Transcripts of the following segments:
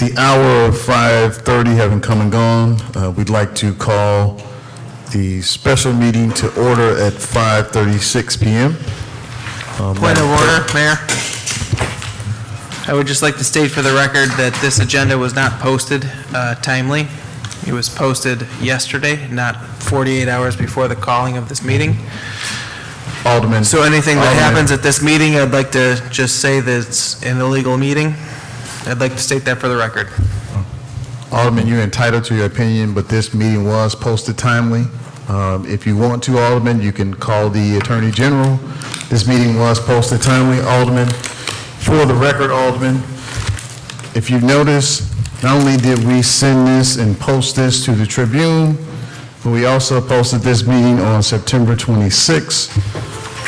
the hour of 5:30 having come and gone, we'd like to call the special meeting to order at 5:36 p.m. Point of order, Mayor. I would just like to state for the record that this agenda was not posted timely. It was posted yesterday, not 48 hours before the calling of this meeting. Alderman. So anything that happens at this meeting, I'd like to just say that it's an illegal meeting. I'd like to state that for the record. Alderman, you're entitled to your opinion, but this meeting was posted timely. If you want to, Alderman, you can call the Attorney General. This meeting was posted timely, Alderman. For the record, Alderman, if you notice, not only did we send this and post this to the Tribune, but we also posted this meeting on September 26th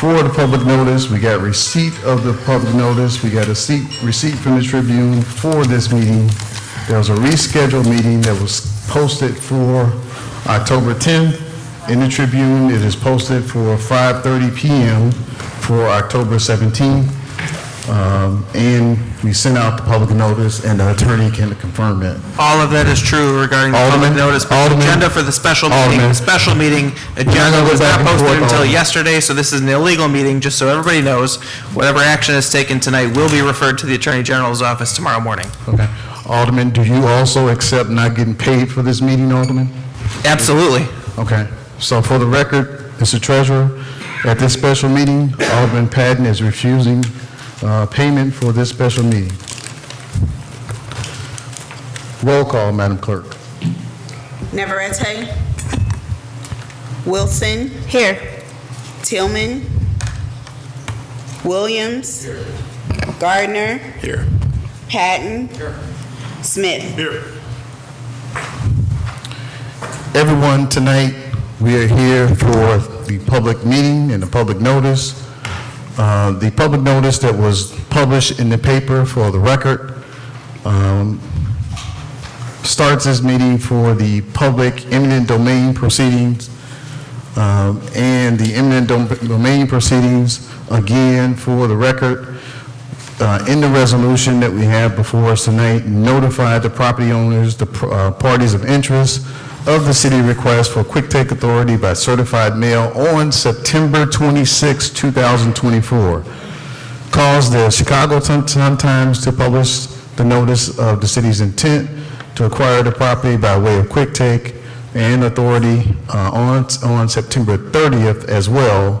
for the public notice. We got receipt of the public notice. We got a receipt from the Tribune for this meeting. There was a rescheduled meeting that was posted for October 10th in the Tribune. It is posted for 5:30 p.m. for October 17th. And we sent out the public notice, and the attorney can confirm that. All of that is true regarding the public notice, but the agenda for the special meeting agenda was not posted until yesterday, so this is an illegal meeting, just so everybody knows. Whatever action is taken tonight will be referred to the Attorney General's office tomorrow morning. Okay. Alderman, do you also accept not getting paid for this meeting, Alderman? Absolutely. Okay. So for the record, Mr. Treasurer, at this special meeting, Alderman Patton is refusing payment for this special meeting. Roll call, Madam Clerk. Navarrete. Wilson. Here. Tillman. Williams. Here. Gardner. Here. Patton. Here. Smith. Here. Everyone, tonight we are here for the public meeting and the public notice. The public notice that was published in the paper for the record starts this meeting for the public eminent domain proceedings, and the eminent domain proceedings, again, for the record, in the resolution that we have before us tonight, notify the property owners, the parties of interest of the city request for quick take authority by certified mail on September 26, 2024. Caused the Chicago Sun-Times to publish the notice of the city's intent to acquire the property by way of quick take and authority on September 30th as well.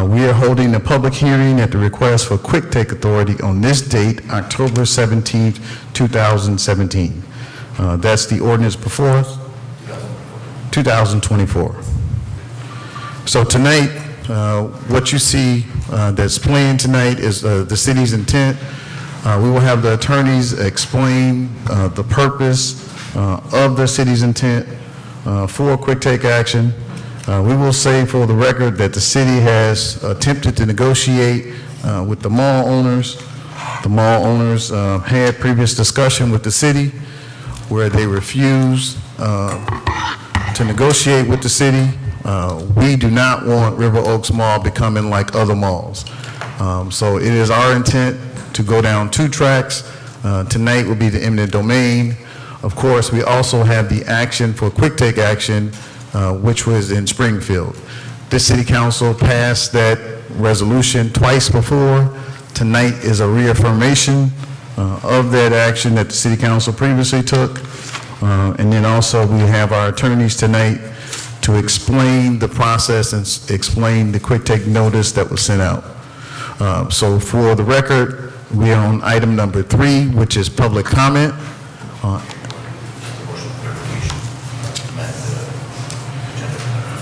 We are holding a public hearing at the request for quick take authority on this date, October 17th, 2017. That's the ordinance before us. 2024. So tonight, what you see that's playing tonight is the city's intent. We will have the attorneys explain the purpose of the city's intent for quick take action. We will say for the record that the city has attempted to negotiate with the mall owners. The mall owners had previous discussion with the city where they refused to negotiate with the city. We do not want River Oaks Mall becoming like other malls. So it is our intent to go down two tracks. Tonight will be the eminent domain. Of course, we also have the action for quick take action, which was in Springfield. This city council passed that resolution twice before. Tonight is a reaffirmation of that action that the city council previously took. And then also we have our attorneys tonight to explain the process and explain the quick take notice that was sent out. So for the record, we are on item number 3, which is public comment.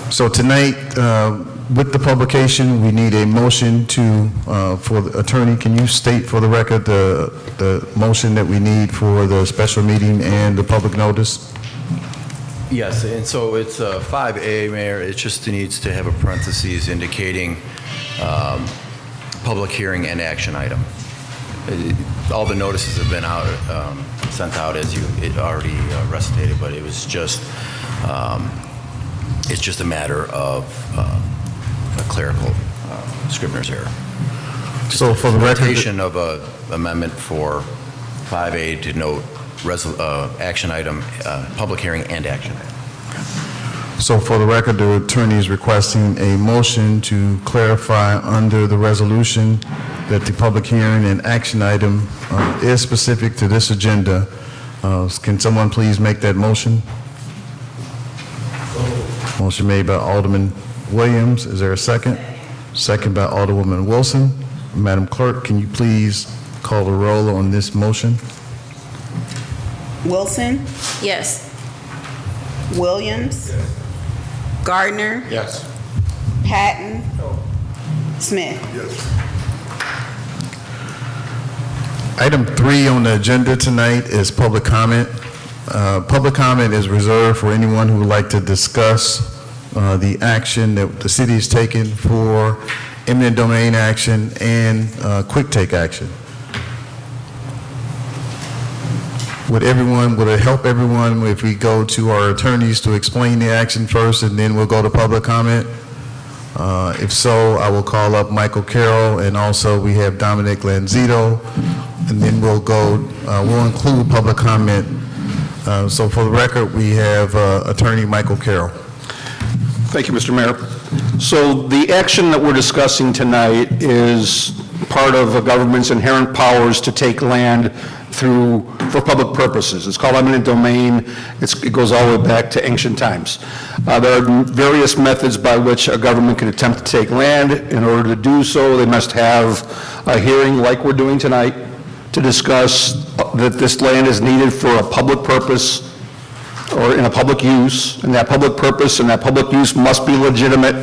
So tonight, with the publication, we need a motion to, for the attorney, can you state for the record the motion that we need for the special meeting and the public notice? Yes, and so it's 5A, Mayor. It just needs to have a parentheses indicating public hearing and action item. All the notices have been out, sent out as you already recited, but it was just, it's just a matter of a clerical Scribner's error. So for the record, Notation of a amendment for 5A to note action item, public hearing and action item. So for the record, the attorney is requesting a motion to clarify under the resolution that the public hearing and action item is specific to this agenda. Can someone please make that motion? Motion made by Alderman Williams. Is there a second? Second by Alderwoman Wilson. Madam Clerk, can you please call the roll on this motion? Wilson, Yes. Williams. Gardner. Yes. Patton. Smith. Item 3 on the agenda tonight is public comment. Public comment is reserved for anyone who would like to discuss the action that the city is taking for eminent domain action and quick take action. Would it help everyone if we go to our attorneys to explain the action first and then we'll go to public comment? If so, I will call up Michael Carroll, and also we have Dominic Lanzito, and then we'll include public comment. So for the record, we have Attorney Michael Carroll. Thank you, Mr. Mayor. So the action that we're discussing tonight is part of a government's inherent powers to take land for public purposes. It's called eminent domain. It goes all the way back to ancient times. There are various methods by which a government can attempt to take land. In order to do so, they must have a hearing like we're doing tonight to discuss that this land is needed for a public purpose or in a public use, and that public purpose and that public use must be legitimate.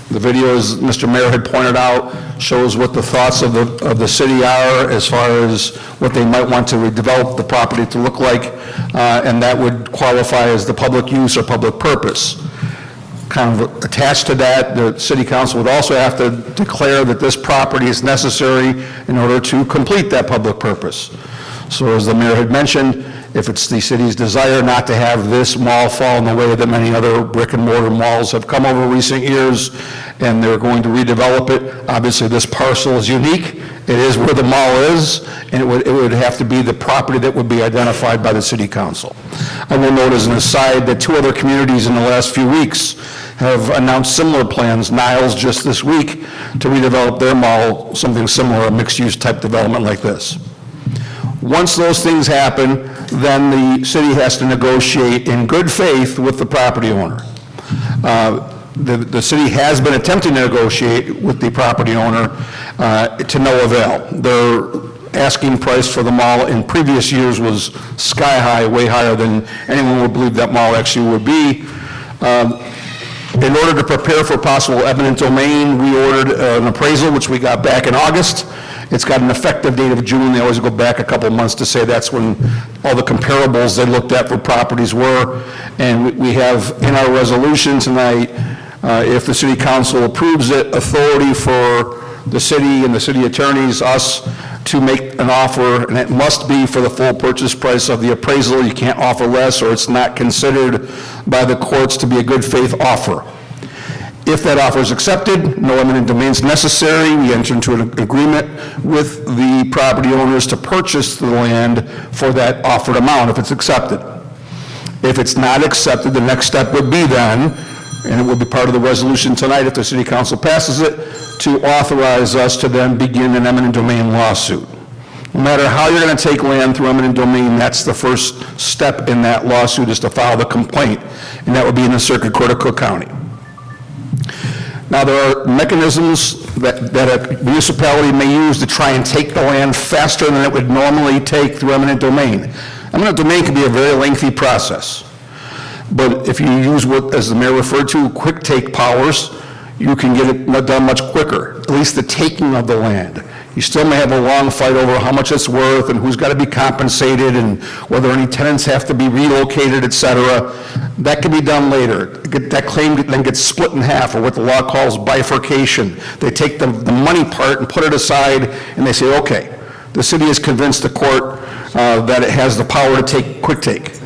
The video, as Mr. Mayor had pointed out, shows what the thoughts of the city are as far as what they might want to redevelop the property to look like, and that would qualify as the public use or public purpose. Kind of attached to that, the city council would also have to declare that this property is necessary in order to complete that public purpose. So as the mayor had mentioned, if it's the city's desire not to have this mall fall in the way that many other brick and mortar malls have come over recent years, and they're going to redevelop it, obviously this parcel is unique. It is where the mall is, and it would have to be the property that would be identified by the city council. I will note as an aside that 2 other communities in the last few weeks have announced similar plans. Niles just this week to redevelop their mall, something similar, a mixed-use type development like this. Once those things happen, then the city has to negotiate in good faith with the property owner. The city has been attempting to negotiate with the property owner to no avail. Their asking price for the mall in previous years was sky high, way higher than anyone would believe that mall actually would be. In order to prepare for possible eminent domain, we ordered an appraisal, which we got back in August. It's got an effective date of June. They always go back a couple of months to say that's when all the comparables they looked at for properties were. And we have in our resolution tonight, if the city council approves it, authority for the city and the city attorneys, us, to make an offer, and it must be for the full purchase price of the appraisal. You can't offer less, or it's not considered by the courts to be a good faith offer. If that offer is accepted, no eminent domain is necessary. We enter into an agreement with the property owners to purchase the land for that offered amount if it's accepted. If it's not accepted, the next step would be then, and it will be part of the resolution tonight if the city council passes it, to authorize us to then begin an eminent domain lawsuit. No matter how you're going to take land through eminent domain, that's the first step in that lawsuit, is to file the complaint, and that would be in the Circuit Court of Cook County. Now, there are mechanisms that a municipality may use to try and take the land faster than it would normally take through eminent domain. Eminent domain can be a very lengthy process, but if you use what, as the mayor referred to, quick take powers, you can get it done much quicker, at least the taking of the land. You still may have a long fight over how much it's worth and who's got to be compensated and whether any tenants have to be relocated, et cetera. That can be done later. That claim then gets split in half, or what the law calls bifurcation. They take the money part and put it aside, and they say, okay, the city has convinced the court that it has the power to take quick take.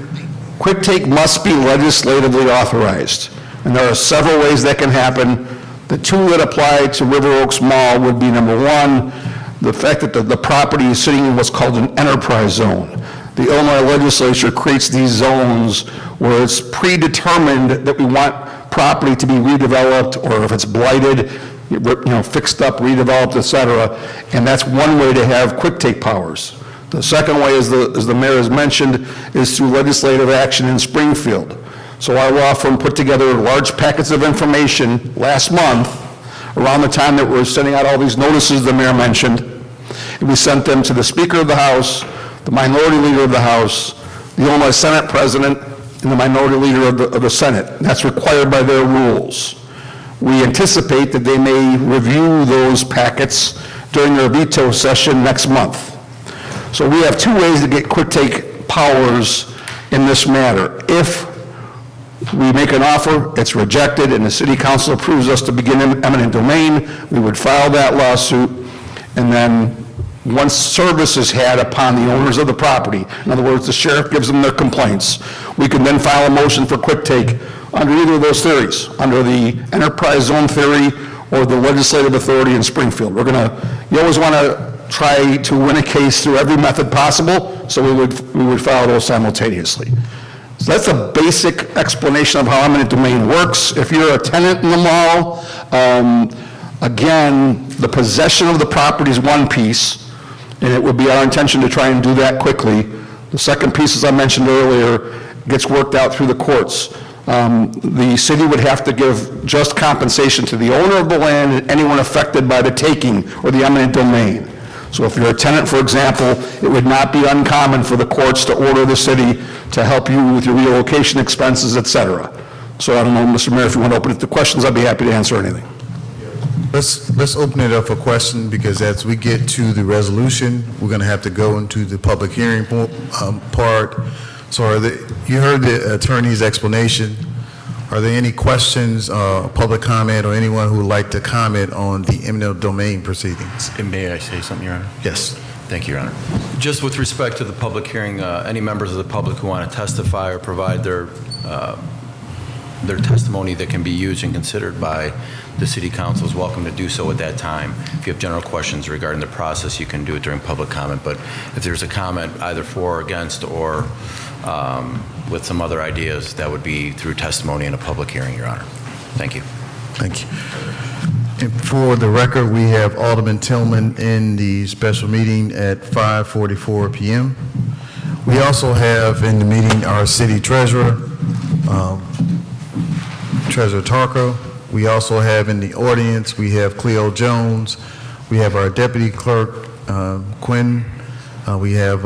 Quick take must be legislatively authorized, and there are several ways that can happen. The 2 that apply to River Oaks Mall would be, number 1, the fact that the property is sitting in what's called an enterprise zone. the Illinois legislature creates these zones where it's predetermined that we want property to be redeveloped, or if it's blighted, fixed up, redeveloped, et cetera, and that's one way to have quick take powers. The second way, as the mayor has mentioned, is through legislative action in Springfield. So our law firm put together large packets of information last month, around the time that we're sending out all these notices the mayor mentioned, and we sent them to the Speaker of the House, the Minority Leader of the House, the Illinois Senate President, and the Minority Leader of the Senate. That's required by their rules. We anticipate that they may review those packets during their veto session next month. So we have two ways to get quick take powers in this matter. If we make an offer, it's rejected, and the city council approves us to begin eminent domain, we would file that lawsuit, and then once service is had upon the owners of the property, in other words, the sheriff gives them their complaints, we can then file a motion for quick take under either of those theories, under the enterprise zone theory or the legislative authority in Springfield. You always want to try to win a case through every method possible, so we would file those simultaneously. So that's a basic explanation of how eminent domain works. If you're a tenant in the mall, again, the possession of the property is one piece, and it would be our intention to try and do that quickly. The second piece, as I mentioned earlier, gets worked out through the courts. The city would have to give just compensation to the owner of the land and anyone affected by the taking or the eminent domain. So if you're a tenant, for example, it would not be uncommon for the courts to order the city to help you with your relocation expenses, et cetera. So I don't know, Mr. Mayor, if you want to open it to questions, I'd be happy to answer anything. Let's open it up for question, because as we get to the resolution, we're going to have to go into the public hearing part. So you heard the attorney's explanation. Are there any questions, public comment, or anyone who would like to comment on the eminent domain proceedings? May I say something, Your Honor? Yes. Thank you, Your Honor. Just with respect to the public hearing, any members of the public who want to testify or provide their testimony that can be used and considered by the City Council is welcome to do so at that time. If you have general questions regarding the process, you can do it during public comment. But if there's a comment either for or against, or with some other ideas, that would be through testimony in a public hearing, Your Honor. Thank you. Thank you. And for the record, we have Alderman Tillman in the special meeting at 5:44 p.m. We also have in the meeting our city treasurer, Treasurer Tarko. We also have in the audience, we have Cleo Jones. We have our deputy clerk, Quinn. We have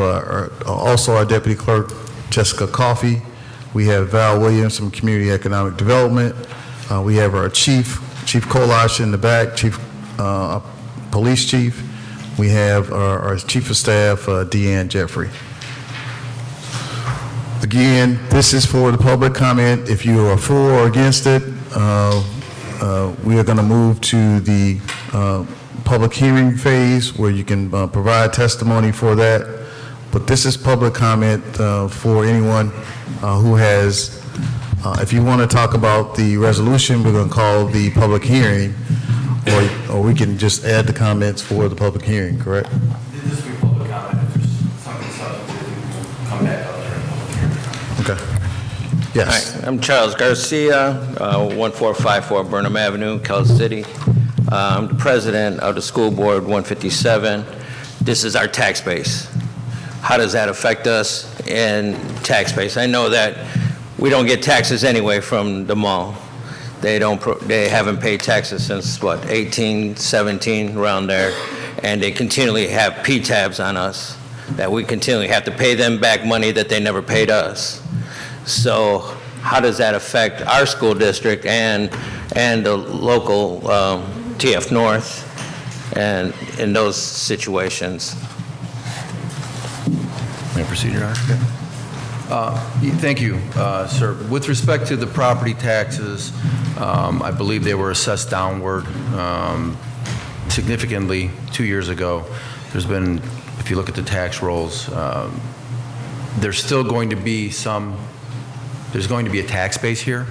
also our deputy clerk, Jessica Coffey. We have Val Williams from Community Economic Development. We have our Chief Kolash in the back, Police Chief. We have our Chief of Staff, Deanne Jeffrey. Again, this is for the public comment. If you are for or against it, we are going to move to the public hearing phase where you can provide testimony for that. But this is public comment for anyone who has, if you want to talk about the resolution, we're going to call the public hearing, or we can just add the comments for the public hearing, correct? This will be public comment. If there's something substantive, come back out during public hearing. Okay. Yes. Hi, I'm Charles Garcia, 1454 Burnham Avenue, Cal City. I'm the president of the school board 157. This is our tax base. How does that affect us in tax base? I know that we don't get taxes anyway from the mall. They haven't paid taxes since, 18, 17, around there, and they continually have P-tabs on us, that we continually have to pay them back money that they never paid us. So how does that affect our school district and the local TF North and in those situations? May I proceed, Your Honor? Thank you, sir. With respect to the property taxes, I believe they were assessed downward significantly 2 years ago. There's been, if you look at the tax rolls, there's still going to be there's going to be a tax base here.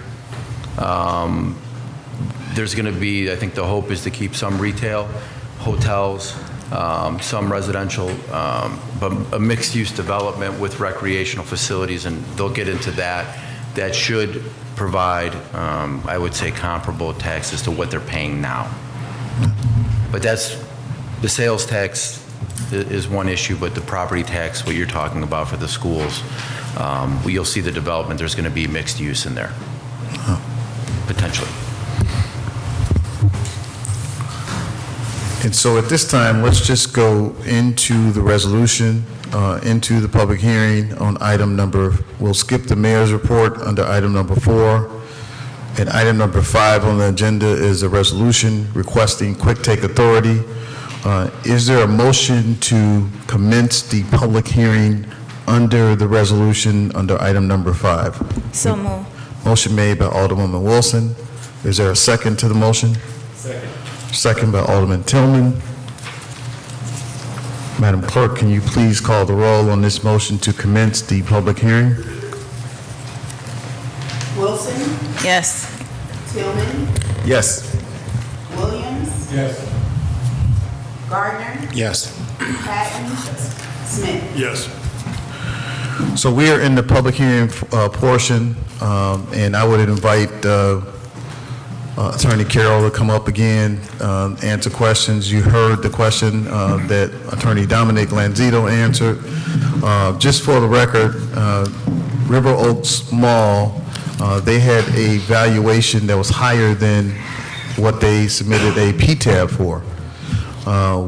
There's going to be, I think the hope is to keep some retail, hotels, some residential, but a mixed-use development with recreational facilities, and they'll get into that. That should provide, I would say, comparable taxes to what they're paying now. But that's, the sales tax is one issue, but the property tax, what you're talking about for the schools, you'll see the development, there's going to be mixed use in there, potentially. And so at this time, let's just go into the resolution, into the public hearing on item number, we'll skip the mayor's report under item number 4. And item number 5 on the agenda is a resolution requesting quick take authority. Is there a motion to commence the public hearing under the resolution under item number 5? So move. Motion made by Alderwoman Wilson. Is there a second to the motion? Second by Alderman Tillman. Madam Clerk, can you please call the roll on this motion to commence the public hearing? Wilson, Yes. Tillman, Yes. Williams. Yes. Gardner, Yes. Patton, Smith. Yes. So we are in the public hearing portion, and I would invite Attorney Carroll to come up again, answer questions. You heard the question that Attorney Dominic Lanzito answered. Just for the record, River Oaks Mall, they had a valuation that was higher than what they submitted a PTAB for.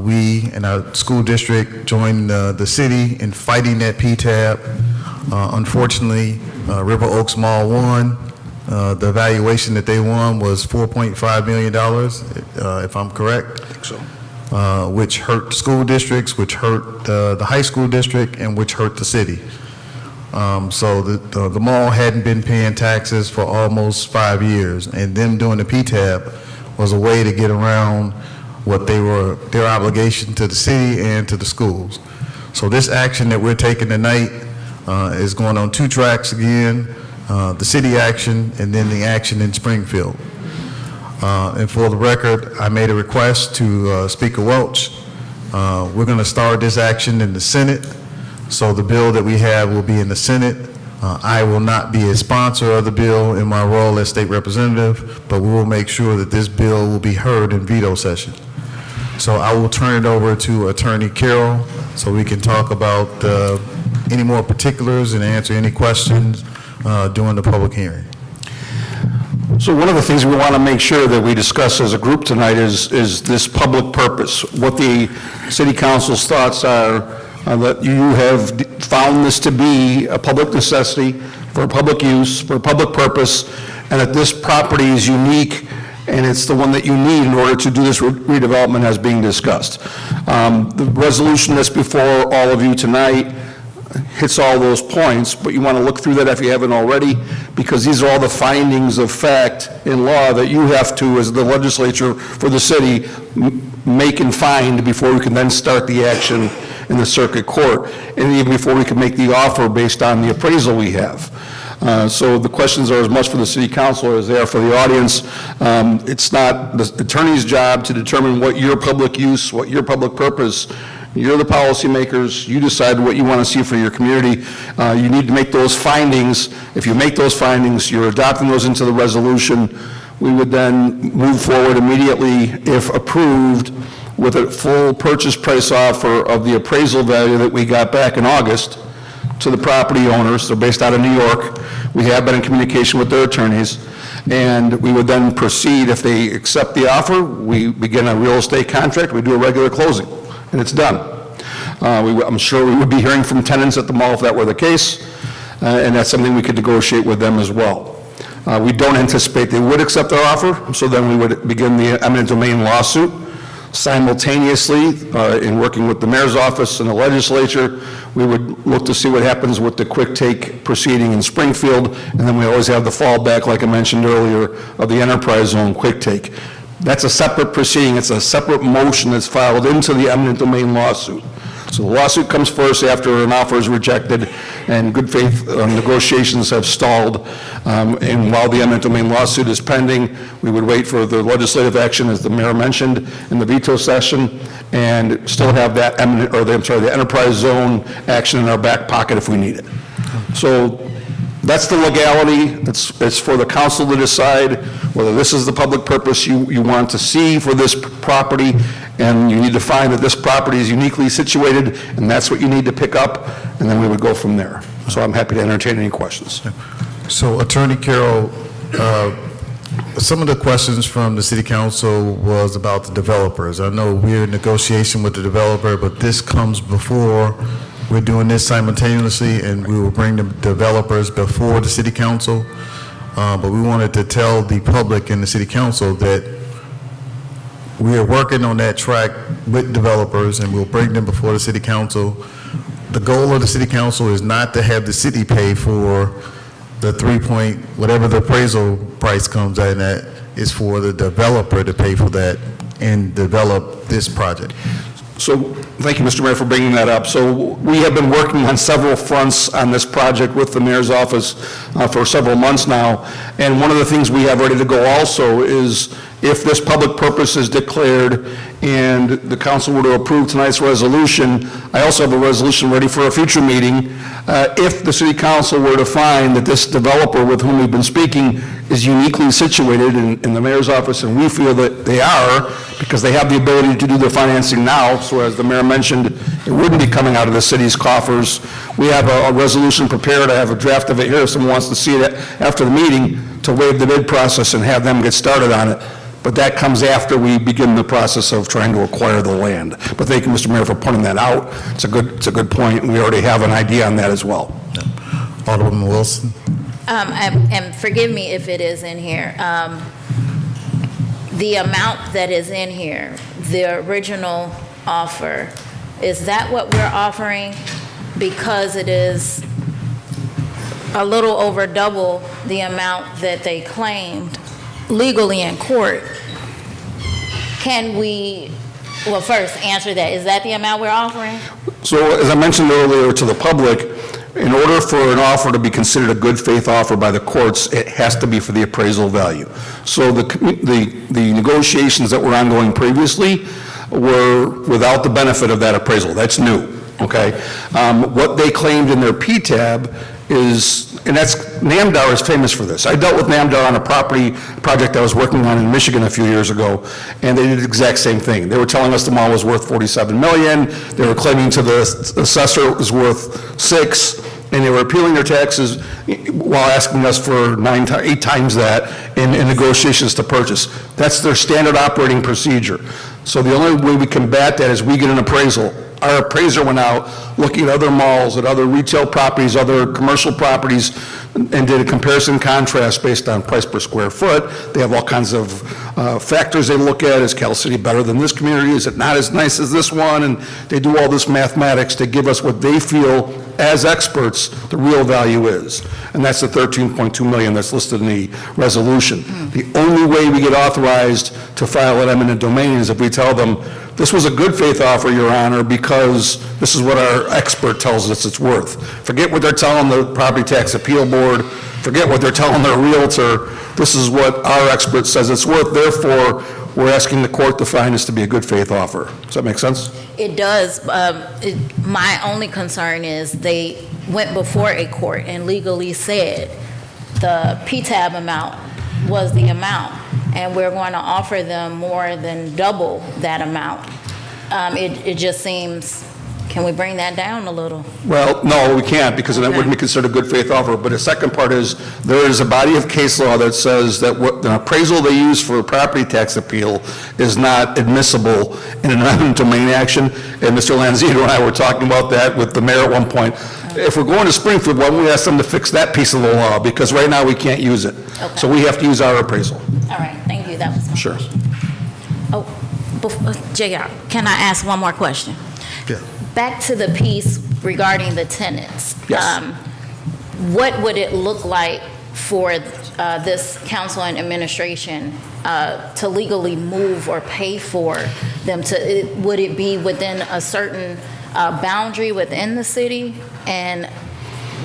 We and our school district joined the city in fighting that PTAB. Unfortunately, River Oaks Mall won. The valuation that they won was $4.5 million, if I'm correct. I think so. Which hurt school districts, which hurt the high school district, and which hurt the city. So the mall hadn't been paying taxes for almost 5 years, and them doing the PTAB was a way to get around what their obligation to the city and to the schools. So this action that we're taking tonight is going on 2 tracks again. The city action and then the action in Springfield. And for the record, I made a request to Speaker Welch. We're going to start this action in the Senate. So the bill that we have will be in the Senate. I will not be a sponsor of the bill in my role as state representative, but we will make sure that this bill will be heard in veto session. So I will turn it over to Attorney Carroll so we can talk about any more particulars and answer any questions during the public hearing. So one of the things we want to make sure that we discuss as a group tonight is this public purpose, what the city council's thoughts are, that you have found this to be a public necessity for public use, for public purpose, and that this property is unique and it's the one that you need in order to do this redevelopment as being discussed. The resolution that's before all of you tonight hits all those points, but you want to look through that if you haven't already, because these are all the findings of fact in law that you have to, as the legislature for the city, make and find before we can then start the action in the circuit court, and even before we can make the offer based on the appraisal we have. So the questions are as much for the city council as they are for the audience. It's not the attorney's job to determine what your public use, what your public purpose. You're the policymakers. You decide what you want to see for your community. You need to make those findings. If you make those findings, you're adopting those into the resolution. We would then move forward immediately, if approved, with a full purchase price offer of the appraisal value that we got back in August to the property owners. They're based out of New York. We have been in communication with their attorneys. And we would then proceed, if they accept the offer, we begin a real estate contract, we do a regular closing, and it's done. I'm sure we would be hearing from tenants at the mall if that were the case, and that's something we could negotiate with them as well. We don't anticipate they would accept our offer, so then we would begin the eminent domain lawsuit. Simultaneously, in working with the mayor's office and the legislature, we would look to see what happens with the quick take proceeding in Springfield, and then we always have the fallback, like I mentioned earlier, of the enterprise zone quick take. That's a separate proceeding. It's a separate motion that's filed into the eminent domain lawsuit. So the lawsuit comes first after an offer is rejected. and good faith negotiations have stalled. And while the eminent domain lawsuit is pending, we would wait for the legislative action, as the mayor mentioned, in the veto session, and still have that the enterprise zone action in our back pocket if we need it. So that's the legality. It's for the council to decide whether this is the public purpose you want to see for this property, and you need to find that this property is uniquely situated, and that's what you need to pick up, and then we would go from there. So I'm happy to entertain any questions. So Attorney Carroll, some of the questions from the city council was about the developers. I know we're in negotiation with the developer, but this comes before. We're doing this simultaneously, and we will bring the developers before the city council. But we wanted to tell the public and the city council that we are working on that track with developers, and we'll bring them before the city council. The goal of the city council is not to have the city pay for the whatever the appraisal price comes in at, is for the developer to pay for that and develop this project. So, thank you, Mr. Mayor, for bringing that up. So, we have been working on several fronts on this project with the mayor's office for several months now, and one of the things we have ready to go also is if this public purpose is declared and the council were to approve tonight's resolution, I also have a resolution ready for a future meeting. If the city council were to find that this developer with whom we've been speaking is uniquely situated in the mayor's office, and we feel that they are, because they have the ability to do the financing now, so as the mayor mentioned, it wouldn't be coming out of the city's coffers. We have a resolution prepared. I have a draft of it here if someone wants to see it after the meeting, to waive the bid process and have them get started on it. But that comes after we begin the process of trying to acquire the land. But thank you, Mr. Mayor, for pointing that out. It's a good point, and we already have an idea on that as well. Alderwoman Wilson? And forgive me if it is in here. The amount that is in here, the original offer, is that what we're offering? Because it is a little over double the amount that they claimed legally in court. Can we, well, first answer that. Is that the amount we're offering? So as I mentioned earlier to the public, in order for an offer to be considered a good faith offer by the courts, it has to be for the appraisal value. So the negotiations that were ongoing previously were without the benefit of that appraisal. That's new, okay? What they claimed in their PTAB is, and that's, Namdar is famous for this. I dealt with Namdar on a property project I was working on in Michigan a few years ago, and they did the exact same thing. They were telling us the mall was worth $47 million, they were claiming to the assessor it was worth $6, and they were appealing their taxes while asking us for 8 times that in negotiations to purchase. That's their standard operating procedure. So the only way we combat that is we get an appraisal. Our appraiser went out looking at other malls, at other retail properties, other commercial properties, and did a comparison contrast based on price per square foot. They have all kinds of factors they look at. Is Cal City better than this community? Is it not as nice as this one? And they do all this mathematics to give us what they feel, as experts, the real value is. And that's the $13.2 million that's listed in the resolution. The only way we get authorized to file an eminent domain is if we tell them, this was a good faith offer, Your Honor, because this is what our expert tells us it's worth. Forget what they're telling the Property Tax Appeal Board. Forget what they're telling their realtor. This is what our expert says it's worth. Therefore, we're asking the court to find this to be a good faith offer. Does that make sense? It does. My only concern is they went before a court and legally said the PTAB amount was the amount, and we're going to offer them more than double that amount. It just seems, can we bring that down a little? Well, no, we can't, because that wouldn't be considered a good faith offer. But the second part is, there is a body of case law that says that what the appraisal they use for a property tax appeal is not admissible in an eminent domain action. And Mr. Lanzino and I were talking about that with the mayor at one point. If we're going to Springfield, why don't we ask them to fix that piece of the law? Because right now we can't use it. Okay. So we have to use our appraisal. All right, thank you. That was my Sure. question. JR, can I ask one more question? Yeah. Back to the piece regarding the tenants. Yes. What would it look like for this council and administration to legally move or pay for them would it be within a certain boundary within the city? And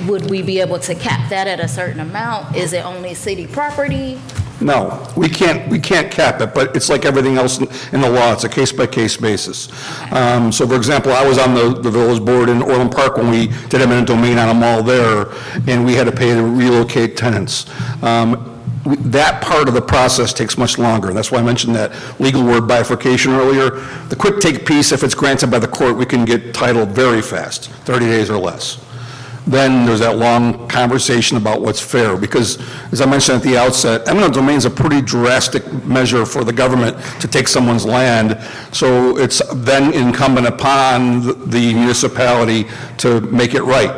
would we be able to cap that at a certain amount? Is it only city property? No, we can't cap it, but it's like everything else in the law, it's a case-by-case basis. So for example, I was on the village board in Orland Park when we did eminent domain on a mall there, and we had to pay to relocate tenants. That part of the process takes much longer. That's why I mentioned that legal word bifurcation earlier. The quick take piece, if it's granted by the court, we can get titled very fast, 30 days or less. Then there's that long conversation about what's fair, because, as I mentioned at the outset, eminent domain is a pretty drastic measure for the government to take someone's land, so it's then incumbent upon the municipality to make it right.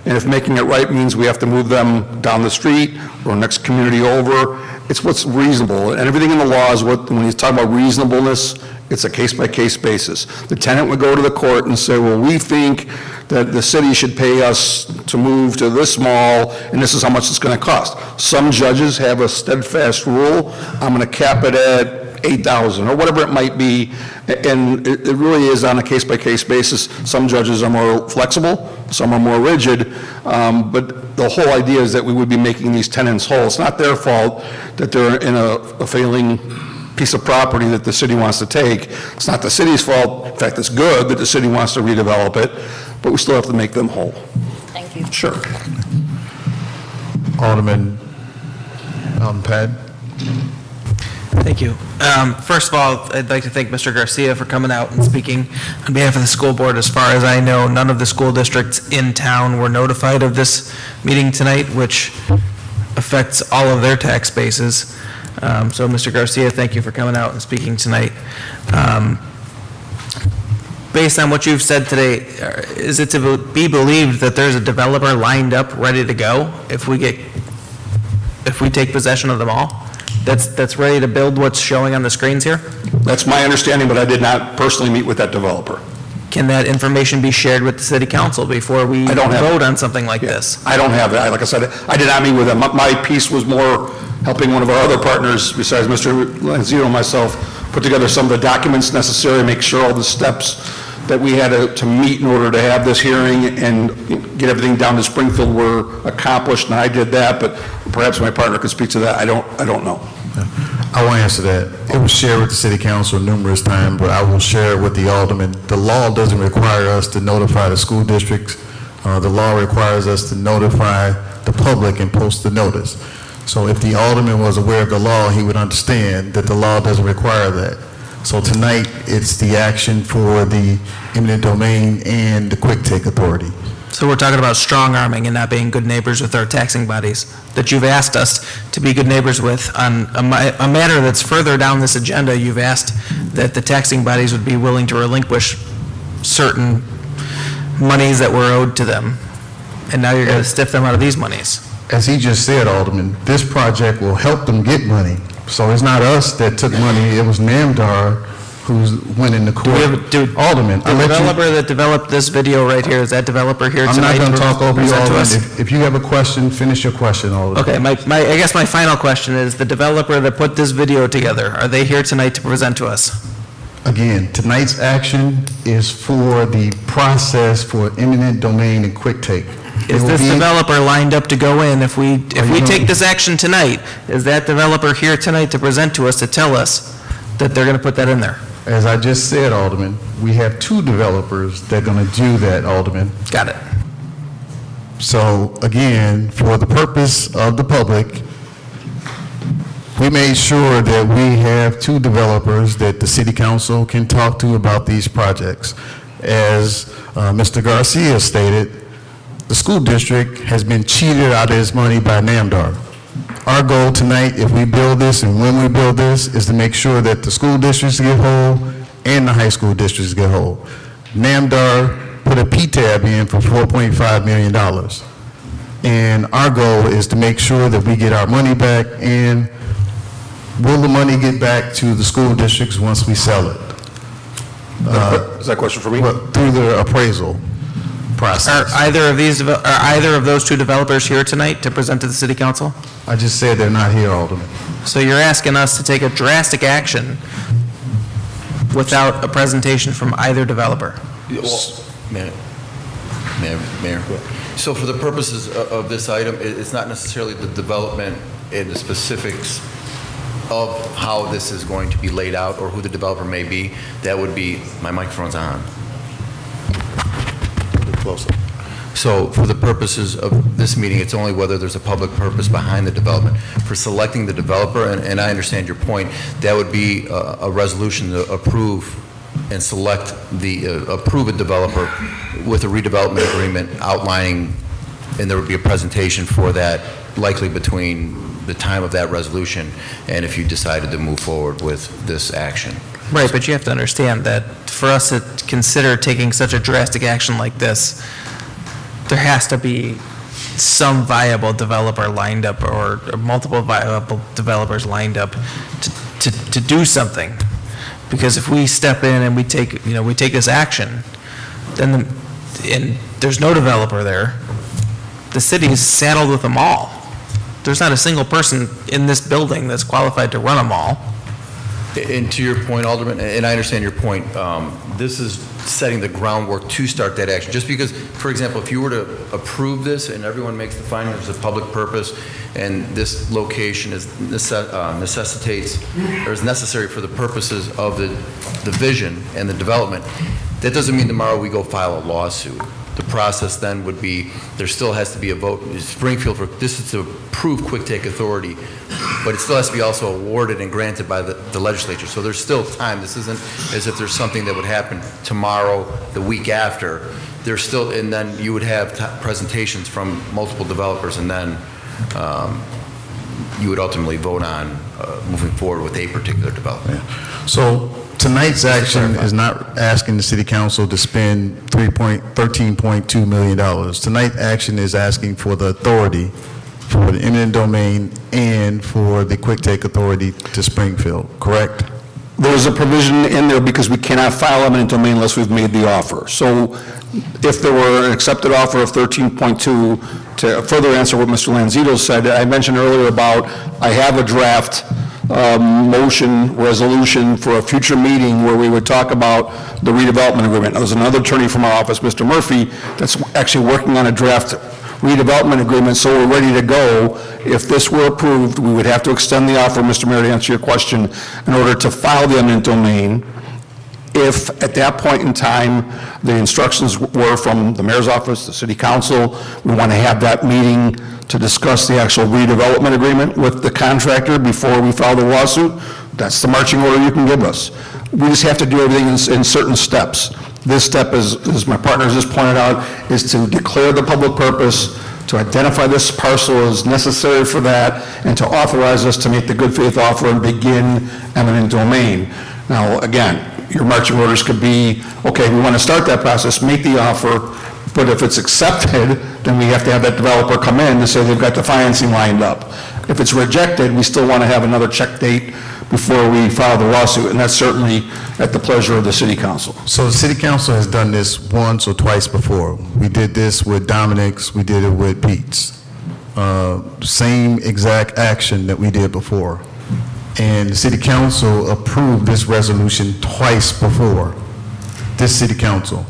And if making it right means we have to move them down the street or next community over, it's what's reasonable. And everything in the law is what, when you talk about reasonableness, it's a case-by-case basis. The tenant would go to the court and say, well, we think that the city should pay us to move to this mall, and this is how much it's going to cost. Some judges have a steadfast rule, I'm going to cap it at $8,000, or whatever it might be, and it really is on a case-by-case basis. Some judges are more flexible, some are more rigid, but the whole idea is that we would be making these tenants whole. It's not their fault that they're in a failing piece of property that the city wants to take. It's not the city's fault. In fact, it's good that the city wants to redevelop it, but we still have to make them whole. Thank you. Sure. Alderman Pat? Thank you. First of all, I'd like to thank Mr. Garcia for coming out and speaking on behalf of the school board. As far as I know, none of the school districts in town were notified of this meeting tonight, which affects all of their tax bases. So, Mr. Garcia, thank you for coming out and speaking tonight. Based on what you've said today, is it to be believed that there's a developer lined up, ready to go if we take possession of them all? That's ready to build what's showing on the screens here? That's my understanding, but I did not personally meet with that developer. Can that information be shared with the city council before we vote on something like this? I don't have that. Like I said, I did not meet with them. My piece was more helping one of our other partners, besides Mr. Lanzino and myself, put together some of the documents necessary, make sure all the steps that we had to meet in order to have this hearing and get everything down to Springfield were accomplished, and I did that, but perhaps my partner could speak to that. I don't know. I won't answer that. It was shared with the city council numerous times, but I will share it with the alderman. The law doesn't require us to notify the school districts. The law requires us to notify the public and post the notice. So if the alderman was aware of the law, he would understand that the law doesn't require that. So tonight, it's the action for the eminent domain and the quick take authority. So we're talking about strong arming and not being good neighbors with our taxing bodies that you've asked us to be good neighbors with on a matter that's further down this agenda. You've asked that the taxing bodies would be willing to relinquish certain monies that were owed to them. And now you're going to stiff them out of these monies. As he just said, Alderman, this project will help them get money. So it's not us that took money, it was NAMDAR who went into court. Alderman, The developer that developed this video right here, is that developer here I'm tonight? not going to talk over you, present to Alderman. us? If you have a question, finish your question, Alderman. Okay, I guess my final question is, the developer that put this video together, are they here tonight to present to us? Again, tonight's action is for the process for eminent domain and quick take. Is this developer lined up to go in if we take this action tonight? Is that developer here tonight to present to us to tell us that they're going to put that in there? As I just said, Alderman, we have two developers that are going to do that, Alderman. Got it. So again, for the purpose of the public, we made sure that we have two developers that the city council can talk to about these projects. As Mr. Garcia stated, the school district has been cheated out of its money by NAMDAR. Our goal tonight, if we build this and when we build this, is to make sure that the school districts get whole and the high school districts get whole. NAMDAR put a PTAB in for $4.5 million. And our goal is to make sure that we get our money back, and will the money get back to the school districts once we sell it? Is that a question for me? Through the appraisal process. Are either of those two developers here tonight to present to the city council? I just said they're not here, Alderman. So you're asking us to take a drastic action without a presentation from either developer? Mayor. So for the purposes of this item, it's not necessarily the development and the specifics of how this is going to be laid out or who the developer may be. That would be, my microphone's on. Closer. So for the purposes of this meeting, it's only whether there's a public purpose behind the development. For selecting the developer, and I understand your point, that would be a resolution to approve and select approve a developer with a redevelopment agreement outlining, and there would be a presentation for that likely between the time of that resolution and if you decided to move forward with this action. Right, but you have to understand that for us to consider taking such a drastic action like this, there has to be some viable developer lined up or multiple viable developers lined up to do something. Because if we step in and we take this action, then and there's no developer there, the city is saddled with a mall. There's not a single person in this building that's qualified to run a mall. And to your point, Alderman, and I understand your point, this is setting the groundwork to start that action. Just because, for example, if you were to approve this and everyone makes the finding there's a public purpose and this location is necessitates or is necessary for the purposes of the vision and the development, that doesn't mean tomorrow we go file a lawsuit. The process then would be, there still has to be a vote. Springfield, this is to approve Quick Take Authority, but it still has to be also awarded and granted by the legislature. So there's still time. This isn't as if there's something that would happen tomorrow, the week after. There's still, and then you would have presentations from multiple developers, and then you would ultimately vote on moving forward with a particular development. Yeah. So tonight's action is not asking the city council to spend $13.2 million. Tonight's action is asking for the authority for the eminent domain and for the quick take authority to Springfield, correct? There's a provision in there because we cannot file eminent domain unless we've made the offer. So if there were an accepted offer of 13.2, to further answer what Mr. Lanzito said, I mentioned earlier about I have a draft motion resolution for a future meeting where we would talk about the redevelopment agreement. There's another attorney from our office, Mr. Murphy, that's actually working on a draft redevelopment agreement, so we're ready to go. If this were approved, we would have to extend the offer, Mr. Mayor, to answer your question, in order to file the eminent domain. If at that point in time, the instructions were from the mayor's office, the city council, we want to have that meeting to discuss the actual redevelopment agreement with the contractor before we file the lawsuit, that's the marching order you can give us. We just have to do everything in certain steps. This step, as my partners just pointed out, is to declare the public purpose, to identify this parcel as necessary for that, and to authorize us to make the good faith offer and begin eminent domain. Now, again, your marching orders could be, okay, we want to start that process, make the offer, but if it's accepted, then we have to have that developer come in to say they've got the financing lined up. If it's rejected, we still want to have another check date before we file the lawsuit, and that's certainly at the pleasure of the city council. So the city council has done this once or twice before. We did this with Dominic's, we did it with Pete's. Same exact action that we did before. And the city council approved this resolution twice before, this city council.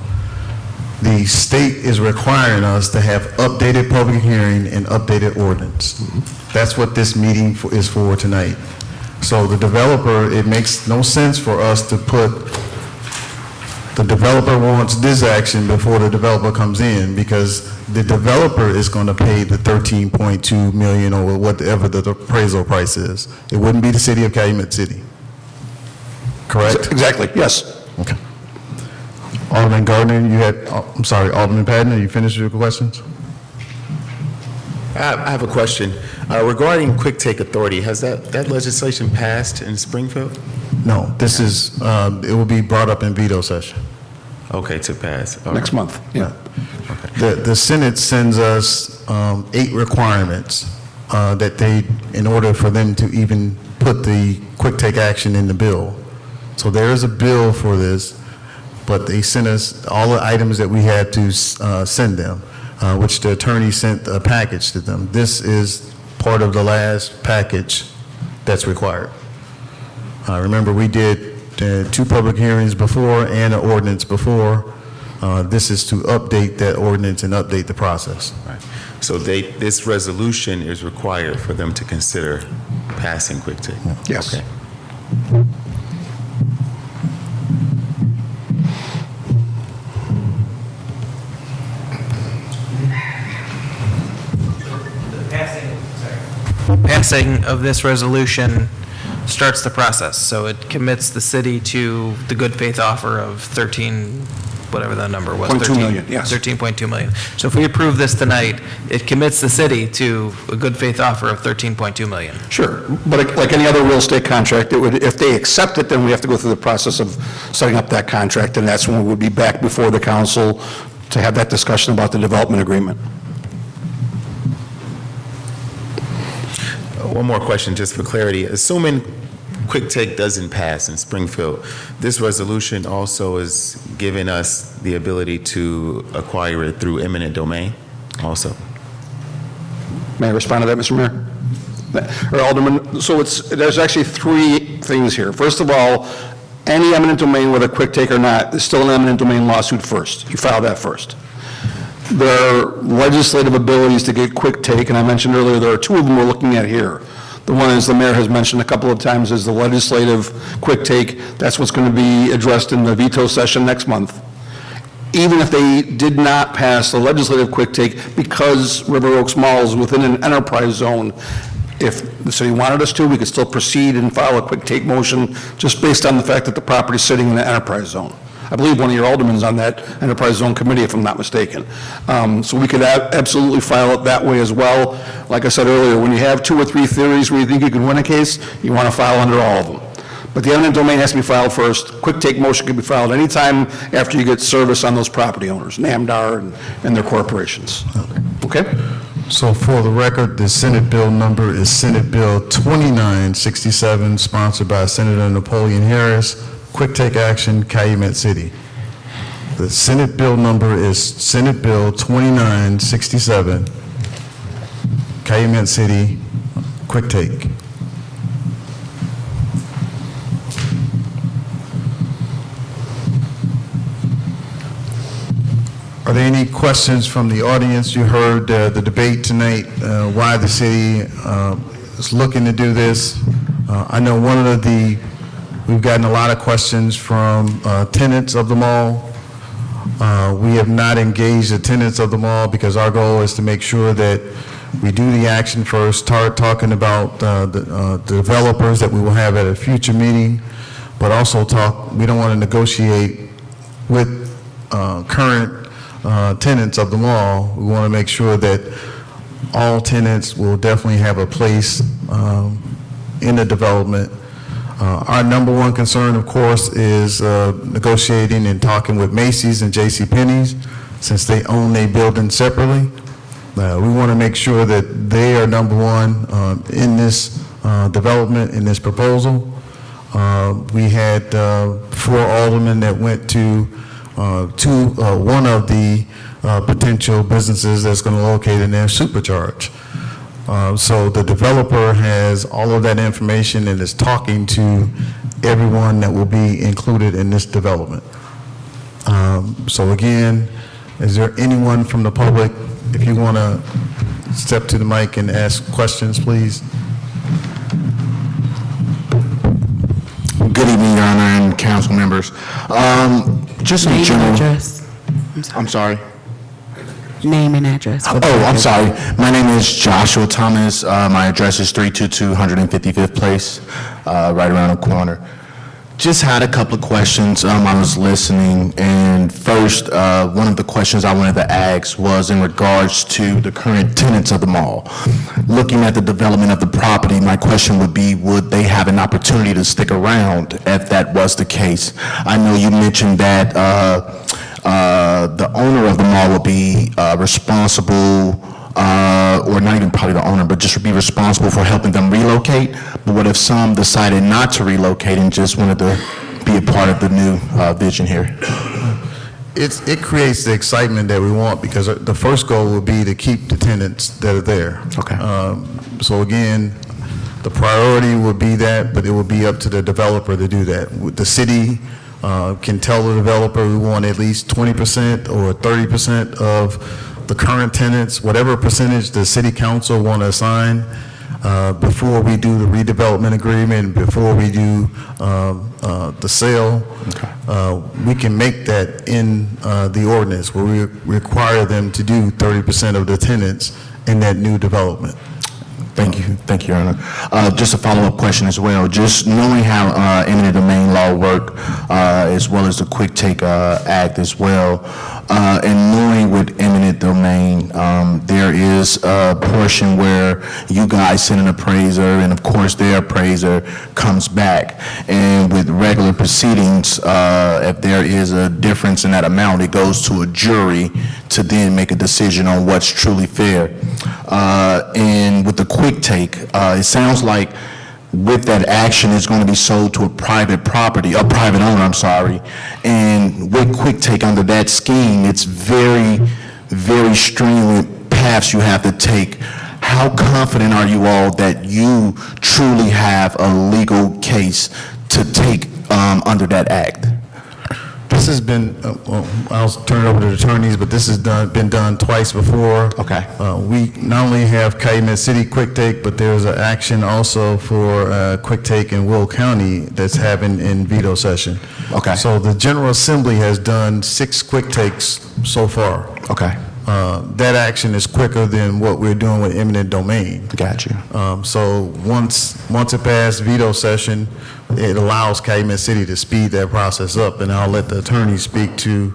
The state is requiring us to have updated public hearing and updated ordinance. That's what this meeting is for tonight. So the developer, it makes no sense for us to put, the developer wants this action before the developer comes in, because the developer is going to pay the $13.2 million or whatever the appraisal price is. It wouldn't be the city of Calumet City. Correct? Exactly, yes. Okay. Alderman Gardner, you had, I'm sorry, Alderman Patton, are you finished with your questions? I have a question. Regarding Quick Take Authority, has that legislation passed in Springfield? No, this is, it will be brought up in veto session. Okay, to pass. Okay. Next month, yeah. The Senate sends us 8 requirements that they, in order for them to even put the quick take action in the bill. So there is a bill for this, but they sent us all the items that we had to send them, which the attorney sent a package to them. This is part of the last package that's required. Remember, we did 2 public hearings before and an ordinance before. This is to update that ordinance and update the process. Right. So this resolution is required for them to consider passing Quick Take? Yes. Okay. Passing of this resolution starts the process, so it commits the city to the good faith offer of 13, whatever that number was. 0.2 million, yes. 13.2 million. So if we approve this tonight, it commits the city to a good faith offer of 13.2 million. Sure, but like any other real estate contract, it would, if they accept it, then we have to go through the process of setting up that contract, and that's when we would be back before the council to have that discussion about the development agreement. One more question, just for clarity. Assuming Quick Take doesn't pass in Springfield, this resolution also is giving us the ability to acquire it through eminent domain also? May I respond to that, Mr. Mayor? Or Alderman, so there's actually three things here. First of all, any eminent domain, whether Quick Take or not, is still an eminent domain lawsuit first. You file that first. There are legislative abilities to get Quick Take, and I mentioned earlier, there are two of them we're looking at here. The one, as the mayor has mentioned a couple of times, is the legislative Quick Take. That's what's going to be addressed in the veto session next month. Even if they did not pass the legislative Quick Take, because River Oaks Mall is within an enterprise zone, if the city wanted us to, we could still proceed and file a Quick Take motion just based on the fact that the property is sitting in the enterprise zone. I believe one of your aldermen's on that enterprise zone committee, if I'm not mistaken. So we could absolutely file it that way as well. Like I said earlier, when you have 2 or 3 theories where you think you can win a case, you want to file under all of them. But the eminent domain has to be filed first. Quick Take motion can be filed anytime after you get service on those property owners, NAMDAR and their corporations. Okay? So for the record, the Senate bill number is Senate Bill 2967, sponsored by Senator Napoleon Harris. Quick Take action, Calumet City. The Senate bill number is Senate Bill 2967, Calumet City, Quick Take. Are there any questions from the audience? You heard the debate tonight, why the city is looking to do this. I know we've gotten a lot of questions from tenants of the mall. We have not engaged the tenants of the mall because our goal is to make sure that we do the action first, start talking about the developers that we will have at a future meeting, but also we don't want to negotiate with current tenants of the mall. We want to make sure that all tenants will definitely have a place in the development. Our number one concern, of course, is negotiating and talking with Macy's and JCPenney's, since they own their building separately. We want to make sure that they are number one in this development, in this proposal. We had 4 aldermen that went to one of the potential businesses that's going to locate in there, Supercharge. So the developer has all of that information and is talking to everyone that will be included in this development. So again, is there anyone from the public, if you want to step to the mic and ask questions, please? Good evening, Your Honor, and council members. Just in general. Address. I'm sorry. Name and address. Oh, I'm sorry. My name is Joshua Thomas. My address is 322 155th Place, right around the corner. Just had a couple of questions. I was listening, and first, one of the questions I wanted to ask was in regards to the current tenants of the mall. Looking at the development of the property, my question would be, would they have an opportunity to stick around if that was the case? I know you mentioned that the owner of the mall will be responsible, or not even probably the owner, but just be responsible for helping them relocate. But what if some decided not to relocate and just wanted to be a part of the new vision here? It creates the excitement that we want, because the first goal would be to keep the tenants that are there. Okay. So again, the priority would be that, but it would be up to the developer to do that. The city can tell the developer we want at least 20% or 30% of the current tenants, whatever percentage the city council want to assign, before we do the redevelopment agreement, before we do the sale. We can make that in the ordinance where we require them to do 30% of the tenants in that new development. Thank you, Your Honor. Just a follow-up question as well. Just knowing how eminent domain law work, as well as the Quick Take Act as well, and knowing with eminent domain, there is a portion where you guys send an appraiser, and of course their appraiser comes back. And with regular proceedings, if there is a difference in that amount, it goes to a jury to then make a decision on what's truly fair. And with the Quick Take, it sounds like with that action, it's going to be sold to a private owner, I'm sorry. And with Quick Take under that scheme, it's very, very stringent paths you have to take. How confident are you all that you truly have a legal case to take under that act? This has been, I'll turn it over to the attorneys, but this has been done twice before. Okay. We not only have Calumet City Quick Take, but there's an action also for Quick Take in Will County that's happened in veto session. Okay. So the General Assembly has done 6 Quick Takes so far. Okay. That action is quicker than what we're doing with eminent domain. Got you. So once it passed veto session, it allows Calumet City to speed that process up, and I'll let the attorney speak to,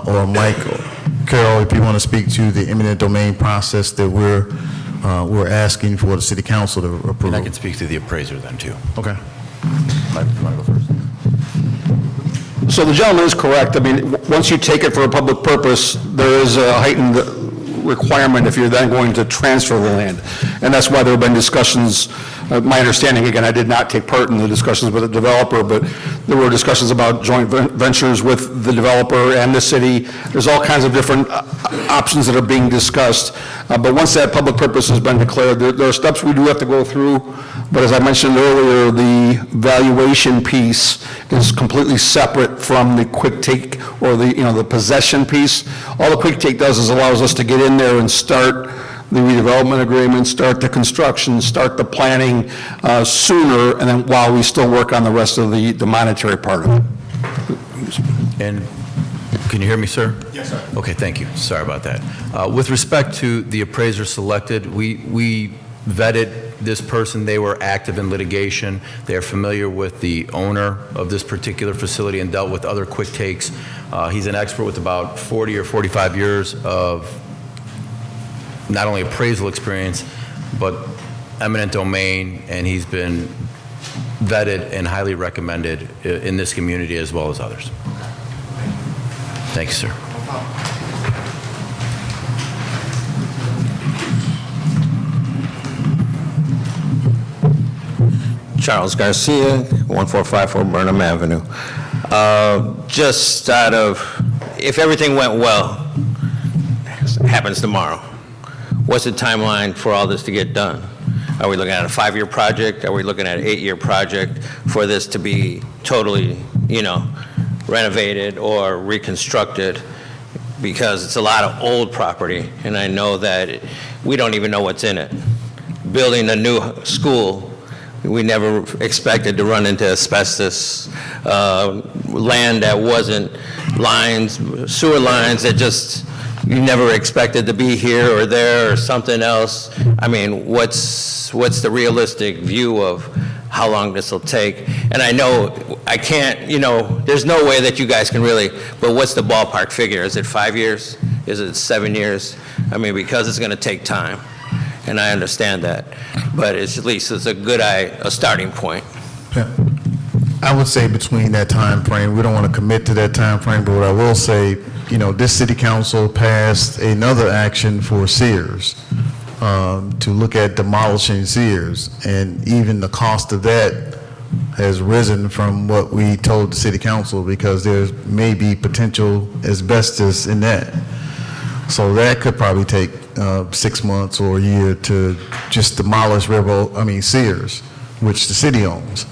or Mike or Carol, if you want to speak to the eminent domain process that we're asking for the city council to approve. And I can speak to the appraiser then, too. Okay. Mike, you want to go first? So the gentleman is correct. I mean, once you take it for a public purpose, there is a heightened requirement if you're then going to transfer the land. And that's why there have been discussions, my understanding, again, I did not take part in the discussions with the developer, but there were discussions about joint ventures with the developer and the city. There's all kinds of different options that are being discussed. But once that public purpose has been declared, there are steps we do have to go through. But as I mentioned earlier, the valuation piece is completely separate from the Quick Take or the possession piece. All the Quick Take does is allows us to get in there and start the redevelopment agreement, start the construction, start the planning sooner, and then while we still work on the rest of the monetary part of it. And can you hear me, sir? Yes, sir. Okay, thank you. Sorry about that. With respect to the appraiser selected, we vetted this person. They were active in litigation. They are familiar with the owner of this particular facility and dealt with other Quick Takes. He's an expert with about 40 or 45 years of not only appraisal experience, but eminent domain, and he's been vetted and highly recommended in this community as well as others. Thank you, sir. Charles Garcia, 1454 Burnham Avenue. Just out of, if everything went well, happens tomorrow, what's the timeline for all this to get done? Are we looking at a 5-year project? Are we looking at an 8-year project for this to be totally, renovated or reconstructed? Because it's a lot of old property, and I know that we don't even know what's in it. Building a new school, we never expected to run into asbestos, land that wasn't lines, sewer lines that just, you never expected to be here or there or something else. I mean, what's the realistic view of how long this will take? And I know I can't, there's no way that you guys can really, but what's the ballpark figure? Is it 5 years? Is it 7 years? I mean, because it's going to take time. And I understand that, but at least it's a starting point. Yeah. I would say between that time frame, we don't want to commit to that time frame, but what I will say, this city council passed another action for Sears to look at demolishing Sears, and even the cost of that has risen from what we told the city council because there may be potential asbestos in that. So that could probably take 6 months or a year to just demolish Sears, which the city owns.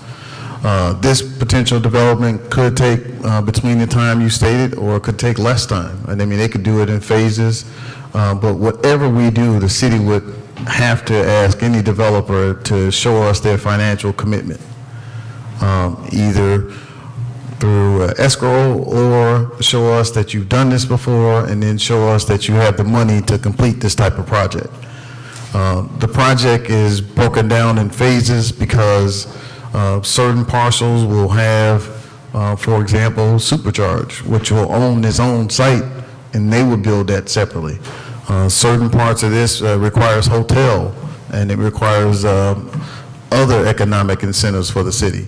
This potential development could take between the time you stated, or it could take less time. And I mean, they could do it in phases, but whatever we do, the city would have to ask any developer to show us their financial commitment, either through escrow, or show us that you've done this before, and then show us that you have the money to complete this type of project. The project is broken down in phases because certain parcels will have, for example, Supercharge, which will own its own site, and they will build that separately. Certain parts of this requires hotel, and it requires other economic incentives for the city.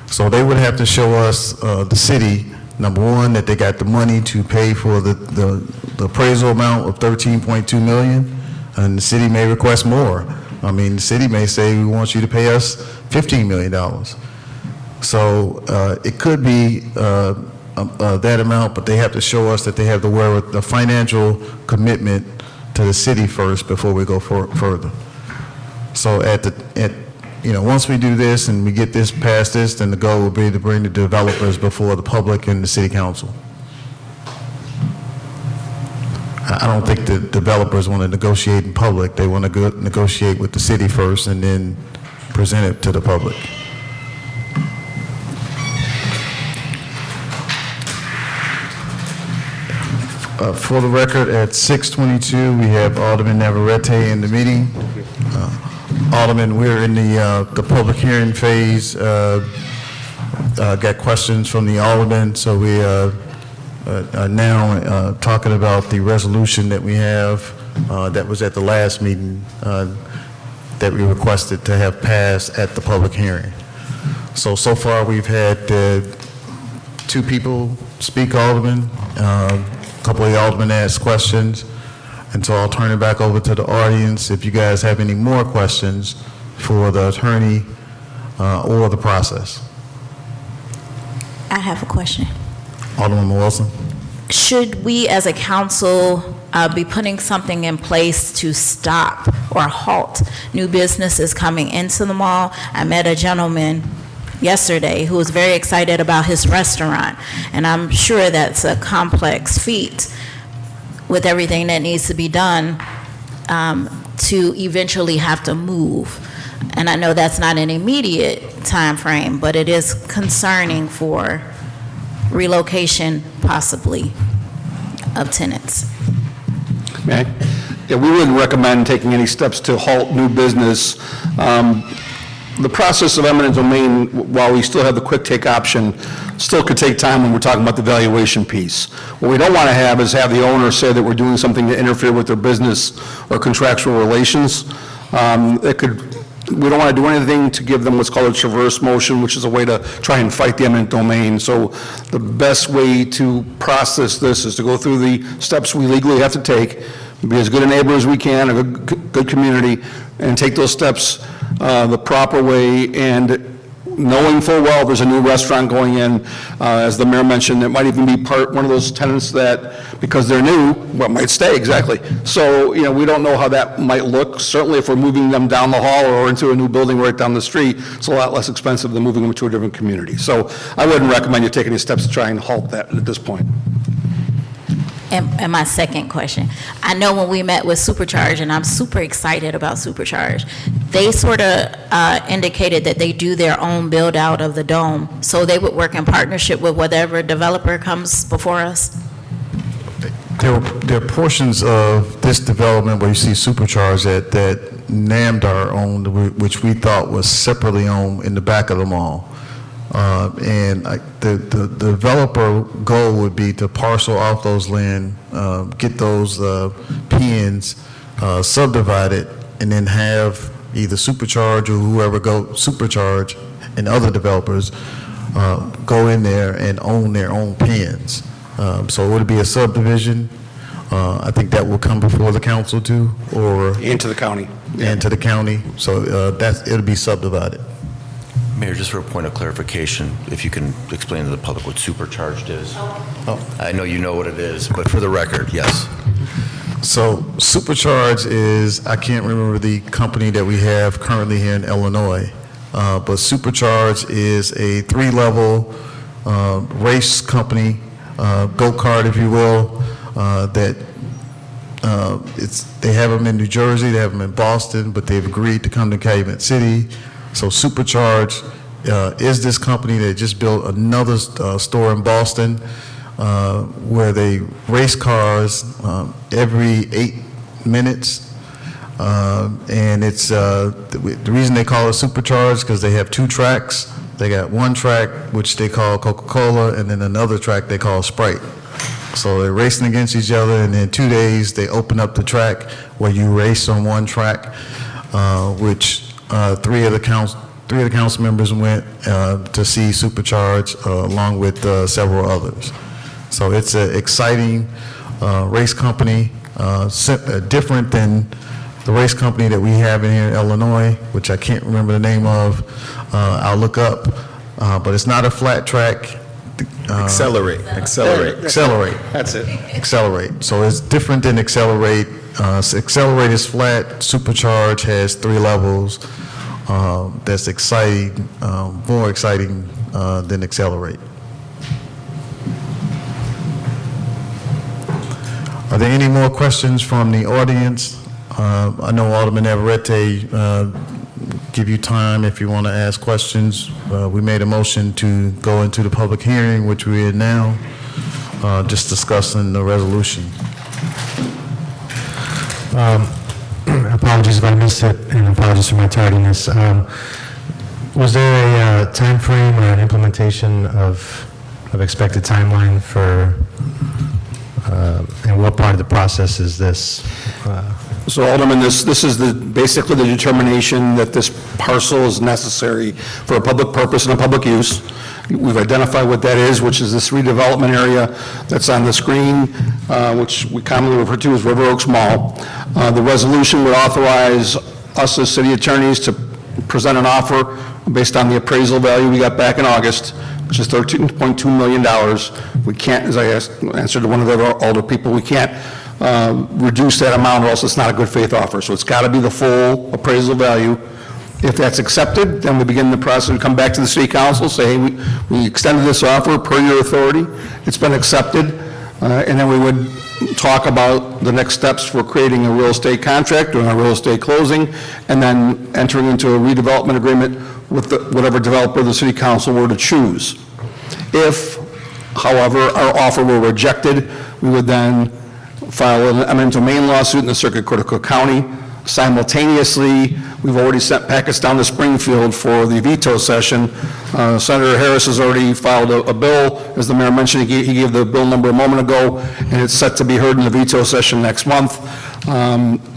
So they would have to show us, the city, number one, that they got the money to pay for the appraisal amount of $13.2 million, and the city may request more. I mean, the city may say, we want you to pay us $15 million. So it could be that amount, but they have to show us that they have the financial commitment to the city first before we go further. So once we do this and we get this past this, then the goal will be to bring the developers before the public and the city council. I don't think the developers want to negotiate in public. They want to negotiate with the city first and then present it to the public. For the record, at 6:22, we have Alderman Navarrete in the meeting. Alderman, we're in the public hearing phase. Got questions from the alderman, so we are now talking about the resolution that we have that was at the last meeting that we requested to have passed at the public hearing. So far we've had 2 people speak, Alderman. A couple of the aldermen asked questions, and so I'll turn it back over to the audience if you guys have any more questions for the attorney or the process. I have a question. Alderman Wilson. Should we as a council be putting something in place to stop or halt new businesses coming into the mall? I met a gentleman yesterday who was very excited about his restaurant, and I'm sure that's a complex feat with everything that needs to be done to eventually have to move. And I know that's not an immediate time frame, but it is concerning for relocation possibly of tenants. Okay. Yeah, we wouldn't recommend taking any steps to halt new business. The process of eminent domain, while we still have the quick take option, still could take time when we're talking about the valuation piece. What we don't want to have is have the owner say that we're doing something to interfere with their business or contractual relations. We don't want to do anything to give them what's called a traverse motion, which is a way to try and fight the eminent domain. So the best way to process this is to go through the steps we legally have to take, be as good a neighbor as we can, a good community, and take those steps the proper way, and knowing full well there's a new restaurant going in, as the mayor mentioned, it might even be one of those tenants that, because they're new, might stay, exactly. So, we don't know how that might look. Certainly if we're moving them down the hall or into a new building right down the street, it's a lot less expensive than moving them to a different community. So I wouldn't recommend you take any steps to try and halt that at this point. And my second question, I know when we met with Supercharge, and I'm super excited about Supercharge, they sort of indicated that they do their own build out of the dome, so they would work in partnership with whatever developer comes before us? There are portions of this development where you see Supercharge that NAMDAR owned, which we thought was separately owned in the back of the mall. And the developer goal would be to parcel off those land, get those pins subdivided, and then have either Supercharge or whoever Supercharge and other developers go in there and own their own pins. So it would be a subdivision. I think that will come before the council too, or Into the county. into the county. So it'll be subdivided. Mayor, just for a point of clarification, if you can explain to the public what Supercharged is. I know you know what it is, but for the record, yes. So Supercharge is, I can't remember the company that we have currently here in Illinois, but Supercharge is a 3-level race company, go-kart, if you will, that they have them in New Jersey, they have them in Boston, but they've agreed to come to Calumet City. So Supercharge is this company that just built another store in Boston where they race cars every 8 minutes. And it's the reason they call it Supercharged because they have 2 tracks. They got one track which they call Coca-Cola, and then another track they call Sprite. So they're racing against each other, and in 2 days they open up the track where you race on one track, which three of the council members went to see Supercharged along with several others. So it's an exciting race company, different than the race company that we have in here in Illinois, which I can't remember the name of. I'll look up, but it's not a flat track. Accelerate. That's it. Accelerate. So it's different than Accelerate. Accelerate is flat. Supercharge has 3 levels. That's exciting, more exciting than Accelerate. Are there any more questions from the audience? I know Alderman Navarrete give you time if you want to ask questions. We made a motion to go into the public hearing, which we are now, just discussing the resolution. Apologies if I missed it, and apologies for my tardiness. Was there a time frame or an implementation of expected timeline for, and what part of the process is this? So Alderman, this is basically the determination that this parcel is necessary for a public purpose and a public use. We've identified what that is, which is this redevelopment area that's on the screen, which we commonly refer to as River Oaks Mall. The resolution would authorize us as city attorneys to present an offer based on the appraisal value we got back in August, which is $13.2 million. We can't, as I answered to one of the older people, we can't reduce that amount or else it's not a good faith offer. So it's got to be the full appraisal value. If that's accepted, then we begin the process. We come back to the city council, say, hey, we extended this offer per your authority. It's been accepted. And then we would talk about the next steps for creating a real estate contract, doing a real estate closing, and then entering into a redevelopment agreement with whatever developer the city council were to choose. If, however, our offer were rejected, we would then file an eminent domain lawsuit in the Circuit Court of Cook County. Simultaneously, we've already sent packets down to Springfield for the veto session. Senator Harris has already filed a bill. As the mayor mentioned, he gave the bill number a moment ago, and it's set to be heard in the veto session next month.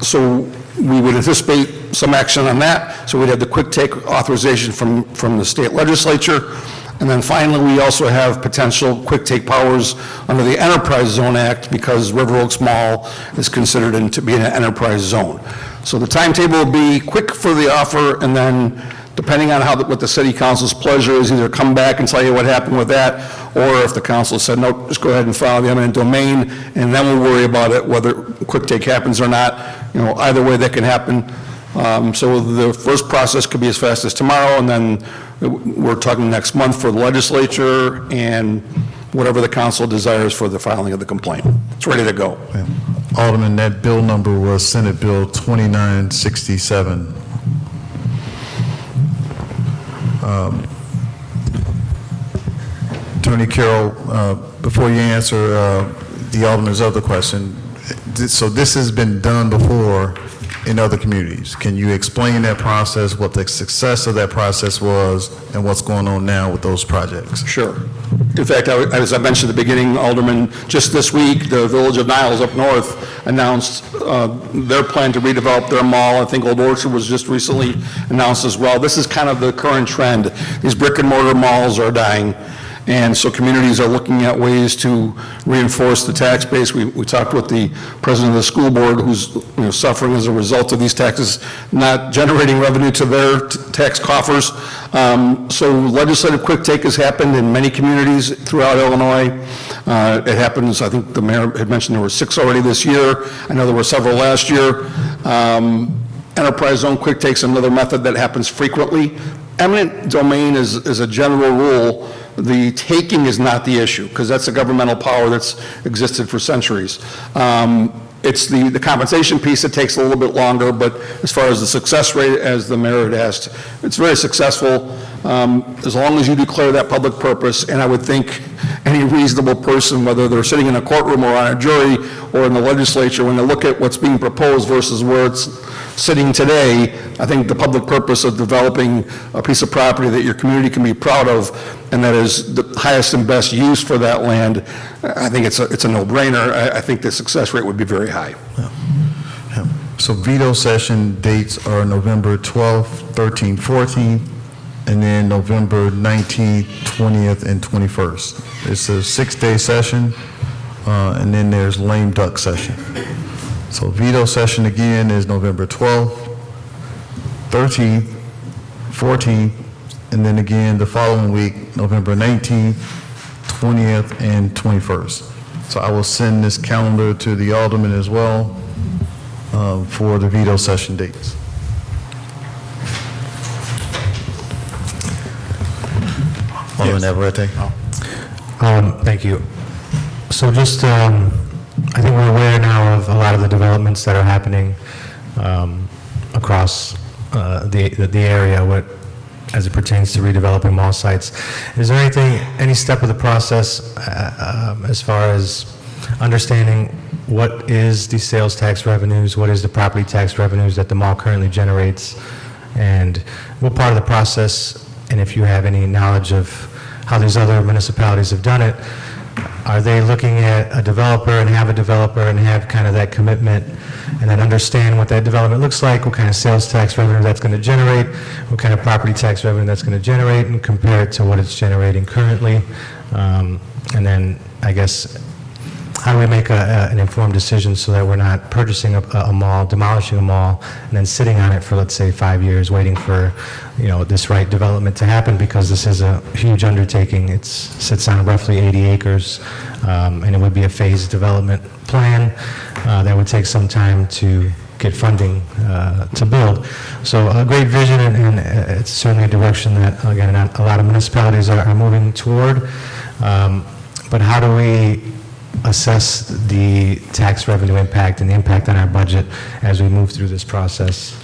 So we would anticipate some action on that. So we'd have the quick take authorization from the state legislature. And then finally, we also have potential quick take powers under the Enterprise Zone Act because River Oaks Mall is considered to be an enterprise zone. So the timetable will be quick for the offer, and then depending on what the city council's pleasure is, either come back and tell you what happened with that, or if the council said, no, just go ahead and file the eminent domain, and then we'll worry about it, whether quick take happens or not. Either way that can happen. So the first process could be as fast as tomorrow, and then we're talking next month for the legislature and whatever the council desires for the filing of the complaint. It's ready to go. Alderman, that bill number was Senate Bill 2967. Attorney Carroll, before you answer the Alderman's other question, so this has been done before in other communities. Can you explain that process, what the success of that process was, and what's going on now with those projects? Sure. In fact, as I mentioned at the beginning, Alderman, just this week, the Village of Niles up north announced their plan to redevelop their mall. I think Old Orchard was just recently announced as well. This is kind of the current trend. These brick and mortar malls are dying. And so communities are looking at ways to reinforce the tax base. We talked with the president of the school board who's suffering as a result of these taxes not generating revenue to their tax coffers. So legislative quick take has happened in many communities throughout Illinois. It happens, I think the mayor had mentioned there were 6 already this year. I know there were several last year. Enterprise zone quick take's another method that happens frequently. eminent domain is a general rule. The taking is not the issue, because that's a governmental power that's existed for centuries. It's the compensation piece that takes a little bit longer, but as far as the success rate, as the mayor had asked, it's very successful as long as you declare that public purpose. And I would think any reasonable person, whether they're sitting in a courtroom or on a jury or in the legislature, when they look at what's being proposed versus where it's sitting today, I think the public purpose of developing a piece of property that your community can be proud of and that is the highest and best use for that land, I think it's a no-brainer. I think the success rate would be very high. Yeah. So veto session dates are November 12th, 13th, 14th, and then November 19th, 20th, and 21st. It's a 6-day session, and then there's lame duck session. So veto session again is November 12th, 13th, 14th, and then again the following week, November 19th, 20th, and 21st. So I will send this calendar to the aldermen as well for the veto session dates. Alderman Navarrete. Thank you. So just, I think we're aware now of a lot of the developments that are happening across the area as it pertains to redeveloping mall sites. Is there any step of the process as far as understanding what is the sales tax revenues, what is the property tax revenues that the mall currently generates, and what part of the process, and if you have any knowledge of how these other municipalities have done it, are they looking at a developer and have kind of that commitment and then understand what that development looks like, what kind of sales tax revenue that's going to generate, what kind of property tax revenue that's going to generate, and compare it to what it's generating currently? And then, I guess, how do we make an informed decision so that we're not purchasing a mall, demolishing a mall, and then sitting on it for, let's say, 5 years, waiting for, this right development to happen, because this is a huge undertaking. It sits on roughly 80 acres, and it would be a phased development plan that would take some time to get funding to build. So a great vision, and it's certainly a direction that, again, a lot of municipalities are moving toward. But how do we assess the tax revenue impact and the impact on our budget as we move through this process?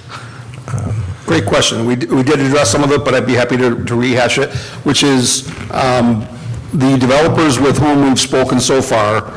Great question. We did address some of it, but I'd be happy to rehash it, which is the developers with whom we've spoken so far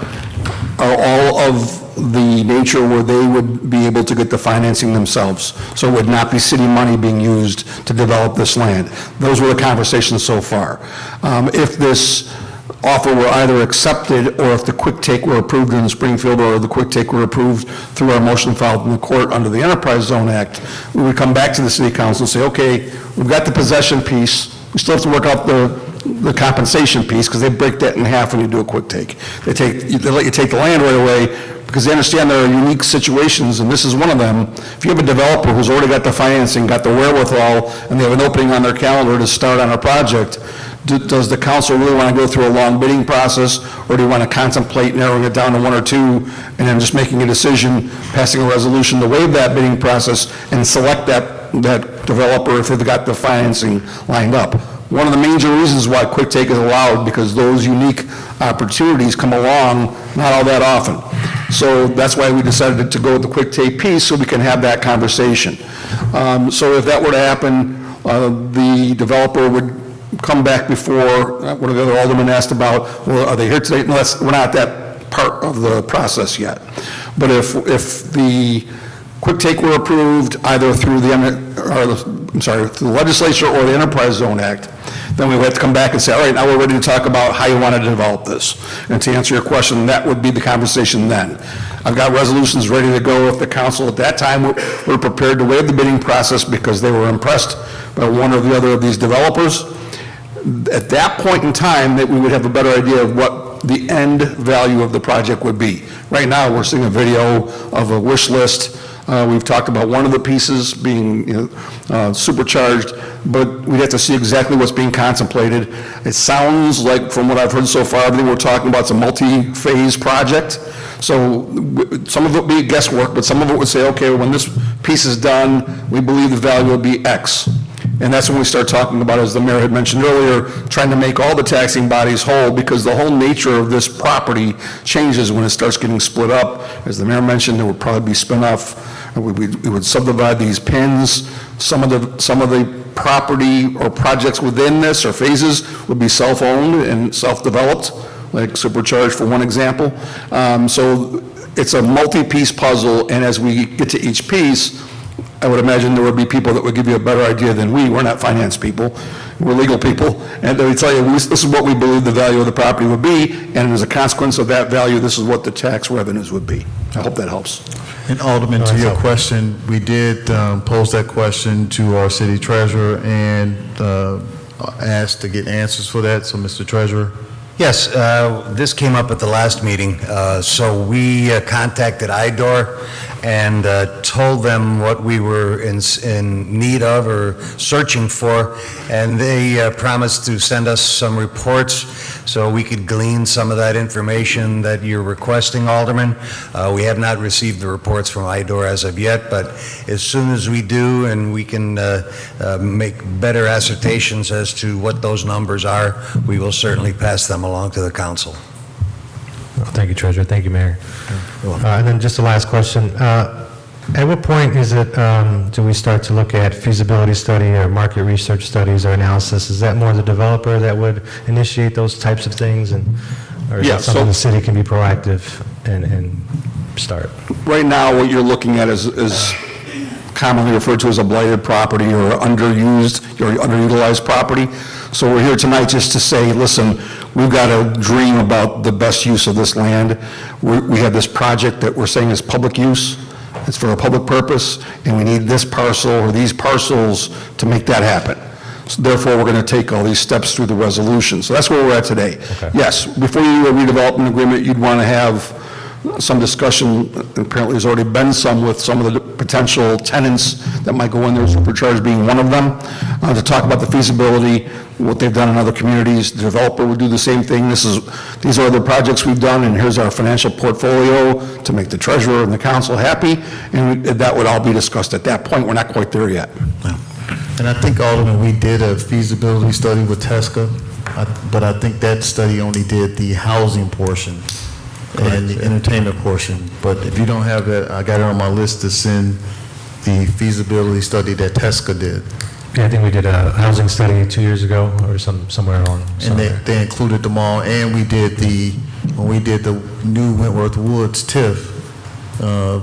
are all of the nature where they would be able to get the financing themselves. So it would not be city money being used to develop this land. Those were the conversations so far. If this offer were either accepted, or if the quick take were approved in Springfield, or the quick take were approved through our motion filed in the court under the Enterprise Zone Act, we would come back to the city council and say, okay, we've got the possession piece, we still have to work out the compensation piece, because they break that in half when you do a quick take. They let you take the land right away, because they understand there are unique situations, and this is one of them. If you have a developer who's already got the financing, got the wherewithal, and they have an opening on their calendar to start on a project, does the council really want to go through a long bidding process, or do you want to contemplate narrowing it down to one or two, and then just making a decision, passing a resolution to waive that bidding process and select that developer if they've got the financing lined up? One of the major reasons why quick take is allowed, because those unique opportunities come along not all that often. So that's why we decided to go with the quick take piece, so we can have that conversation. So if that were to happen, the developer would come back before, one of the other aldermen asked about, well, are they here today? No, we're not at that part of the process yet. But if the quick take were approved either through through the legislature or the Enterprise Zone Act, then we would have to come back and say, all right, now we're ready to talk about how you want to develop this. And to answer your question, that would be the conversation then. I've got resolutions ready to go if the council at that time were prepared to waive the bidding process because they were impressed by one or the other of these developers. At that point in time, that we would have a better idea of what the end value of the project would be. Right now, we're seeing a video of a wish list. We've talked about one of the pieces being supercharged, but we'd have to see exactly what's being contemplated. It sounds like, from what I've heard so far, everything we're talking about is a multi-phase project. So some of it would be guesswork, but some of it would say, okay, when this piece is done, we believe the value will be X. And that's when we start talking about, as the mayor had mentioned earlier, trying to make all the taxing bodies whole, because the whole nature of this property changes when it starts getting split up. As the mayor mentioned, there would probably be spin-off, and we would subdivide these pins. Some of the property or projects within this or phases would be self-owned and self-developed, like Supercharged for one example. So it's a multi-piece puzzle, and as we get to each piece, I would imagine there would be people that would give you a better idea than we. We're not finance people, we're legal people, and they would tell you, this is what we believe the value of the property would be, and as a consequence of that value, this is what the tax revenues would be. I hope that helps. And Alderman, to your question, we did pose that question to our city treasurer and asked to get answers for that. So, Mr. Treasurer? Yes, this came up at the last meeting. So we contacted IDOR and told them what we were in need of or searching for, and they promised to send us some reports so we could glean some of that information that you're requesting, Alderman. We have not received the reports from IDOR as of yet, but as soon as we do and we can make better assertions as to what those numbers are, we will certainly pass them along to the council. Well, thank you, Treasurer. Thank you, Mayor. And then just the last question. At what point is it, do we start to look at feasibility study or market research studies or analysis? Is that more the developer that would initiate those types of things? Or is that something the city can be proactive and start? Right now, what you're looking at is commonly referred to as a blighted property or underused or underutilized property. So we're here tonight just to say, listen, we've got a dream about the best use of this land. We have this project that we're saying is public use. It's for a public purpose, and we need this parcel or these parcels to make that happen. So therefore, we're going to take all these steps through the resolution. So that's where we're at today. Okay. Yes, before you do a redevelopment agreement, you'd want to have some discussion, apparently there's already been some with some of the potential tenants that might go in there, Supercharged being one of them, to talk about the feasibility, what they've done in other communities. The developer would do the same thing. These are the projects we've done, and here's our financial portfolio to make the treasurer and the council happy, and that would all be discussed at that point. We're not quite there yet. And I think, Alderman, we did a feasibility study with TESCA, but I think that study only did the housing portion and the entertainment portion. But if you don't have that, I got it on my list to send the feasibility study that TESCA did. Yeah, I think we did a housing study 2 years ago or somewhere along. And they included them all, and when we did the new Wentworth Woods TIF,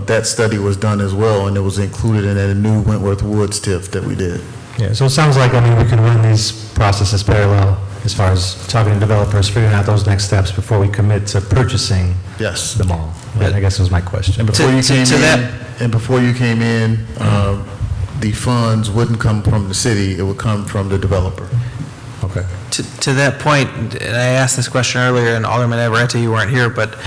that study was done as well, and it was included in that new Wentworth Woods TIF that we did. Yeah, so it sounds like, we can run these processes parallel as far as talking to developers, figuring out those next steps before we commit to purchasing the mall. I guess was my question. And before you came in, the funds wouldn't come from the city, it would come from the developer. Okay. To that point, and I asked this question earlier, and Alderman Navarrete, you weren't here, but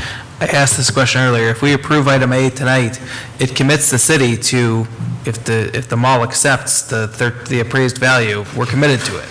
I asked this question earlier. If we approve item A tonight, it commits the city to, if the mall accepts the appraised value, we're committed to it.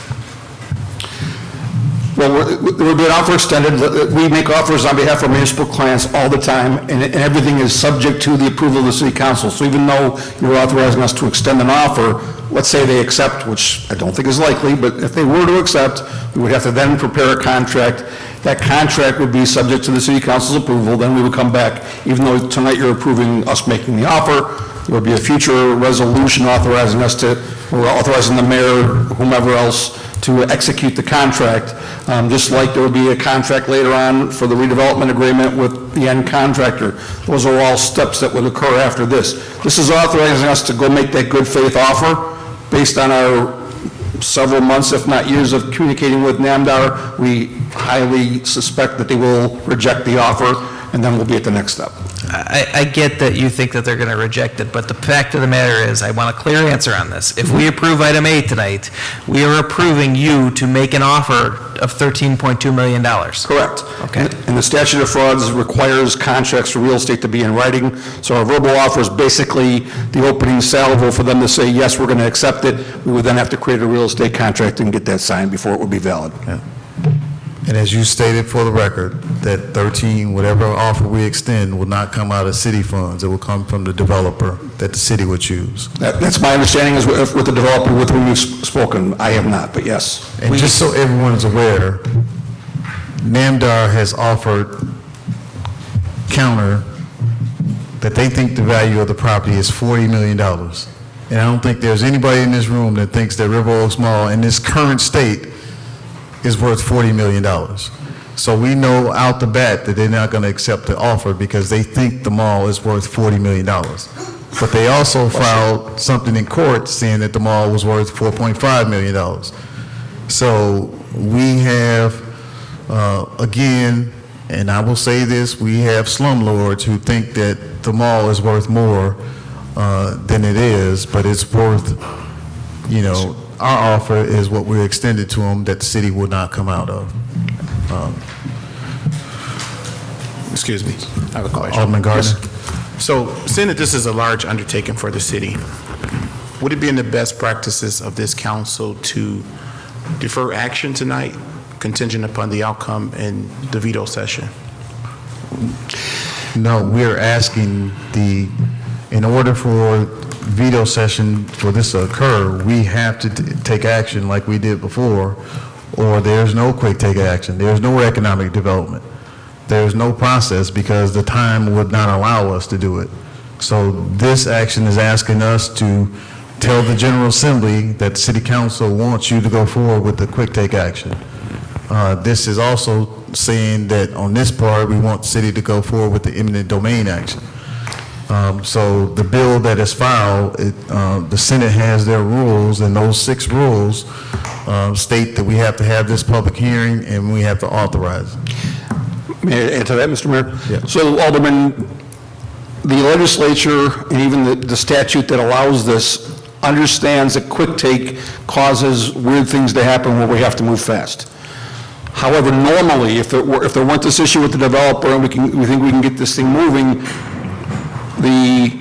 Well, there would be an offer extended. We make offers on behalf of municipal clients all the time, and everything is subject to the approval of the city council. So even though you're authorizing us to extend an offer, let's say they accept, which I don't think is likely, but if they were to accept, we would have to then prepare a contract. That contract would be subject to the city council's approval. Then we would come back, even though tonight you're approving us making the offer, there would be a future resolution authorizing us to, or authorizing the mayor, whomever else, to execute the contract, just like there would be a contract later on for the redevelopment agreement with the end contractor. Those are all steps that would occur after this. This is authorizing us to go make that good faith offer based on our several months, if not years, of communicating with NAMDAR. We highly suspect that they will reject the offer, and then we'll be at the next step. I get that you think that they're going to reject it, but the fact of the matter is, I want a clear answer on this. If we approve item A tonight, we are approving you to make an offer of $13.2 million. Correct. Okay. And the statute of frauds requires contracts for real estate to be in writing, so our verbal offer is basically the opening salvo for them to say, yes, we're going to accept it. We would then have to create a real estate contract and get that signed before it would be valid. Yeah. And as you stated for the record, that 13, whatever offer we extend will not come out of city funds. It will come from the developer that the city would choose. That's my understanding is with the developer with whom you've spoken. I have not, but yes. And just so everyone is aware, NAMDAR has offered counter that they think the value of the property is $40 million. And I don't think there's anybody in this room that thinks that River Oaks Mall in this current state is worth $40 million. So we know out the bat that they're not going to accept the offer because they think the mall is worth $40 million. But they also filed something in court saying that the mall was worth $4.5 million. So we have, again, and I will say this, we have slumlords who think that the mall is worth more than it is, but it's worth, our offer is what we extended to them that the city would not come out of. Excuse me, I have a question. Alderman Gardner. So, seeing that this is a large undertaking for the city, would it be in the best practices of this council to defer action tonight, contingent upon the outcome in the veto session? No, we're asking in order for veto session for this to occur, we have to take action like we did before, or there's no quick take action. There's no economic development. There's no process because the time would not allow us to do it. So this action is asking us to tell the General Assembly that the City Council wants you to go forward with the quick take action. This is also saying that on this part, we want the city to go forward with the eminent domain action. So the bill that is filed, the Senate has their rules, and those 6 rules state that we have to have this public hearing and we have to authorize it. May I add to that, Mr. Mayor? Yeah. So, Alderman, the legislature and even the statute that allows this understands that quick take causes weird things to happen where we have to move fast. However, normally, if there weren't this issue with the developer and we think we can get this thing moving, the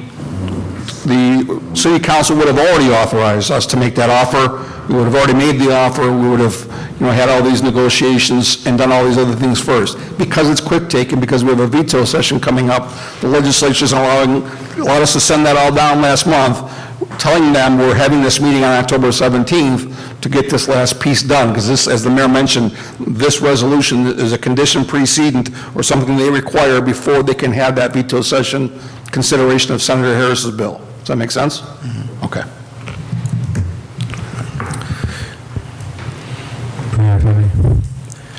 city council would have already authorized us to make that offer. We would have already made the offer. We would have, had all these negotiations and done all these other things first. Because it's quick take and because we have a veto session coming up, the legislature's allowed us to send that all down last month, telling them we're having this meeting on October 17th to get this last piece done, because this, as the mayor mentioned, this resolution is a condition precedent or something they require before they can have that veto session consideration of Senator Harris's bill. Does that make sense? Mm-hmm. Okay.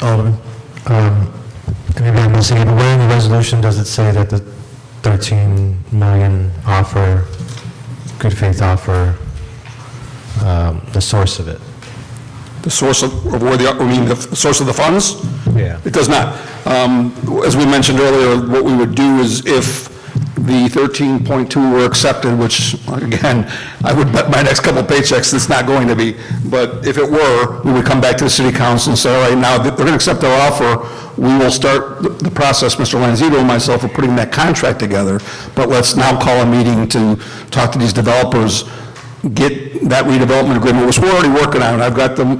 Alderman. Maybe I'm missing it, but where in the resolution does it say that the 13 million offer, good faith offer, the source of it? The source of where the source of the funds? Yeah. It does not. As we mentioned earlier, what we would do is if the 13.2 were accepted, which, again, I would bet my next couple paychecks it's not going to be, but if it were, we would come back to the city council and say, all right, now that they're going to accept our offer, we will start the process, Mr. Lanzito and myself, of putting that contract together, but let's now call a meeting to talk to these developers, get that redevelopment agreement, which we're already working on. I've got the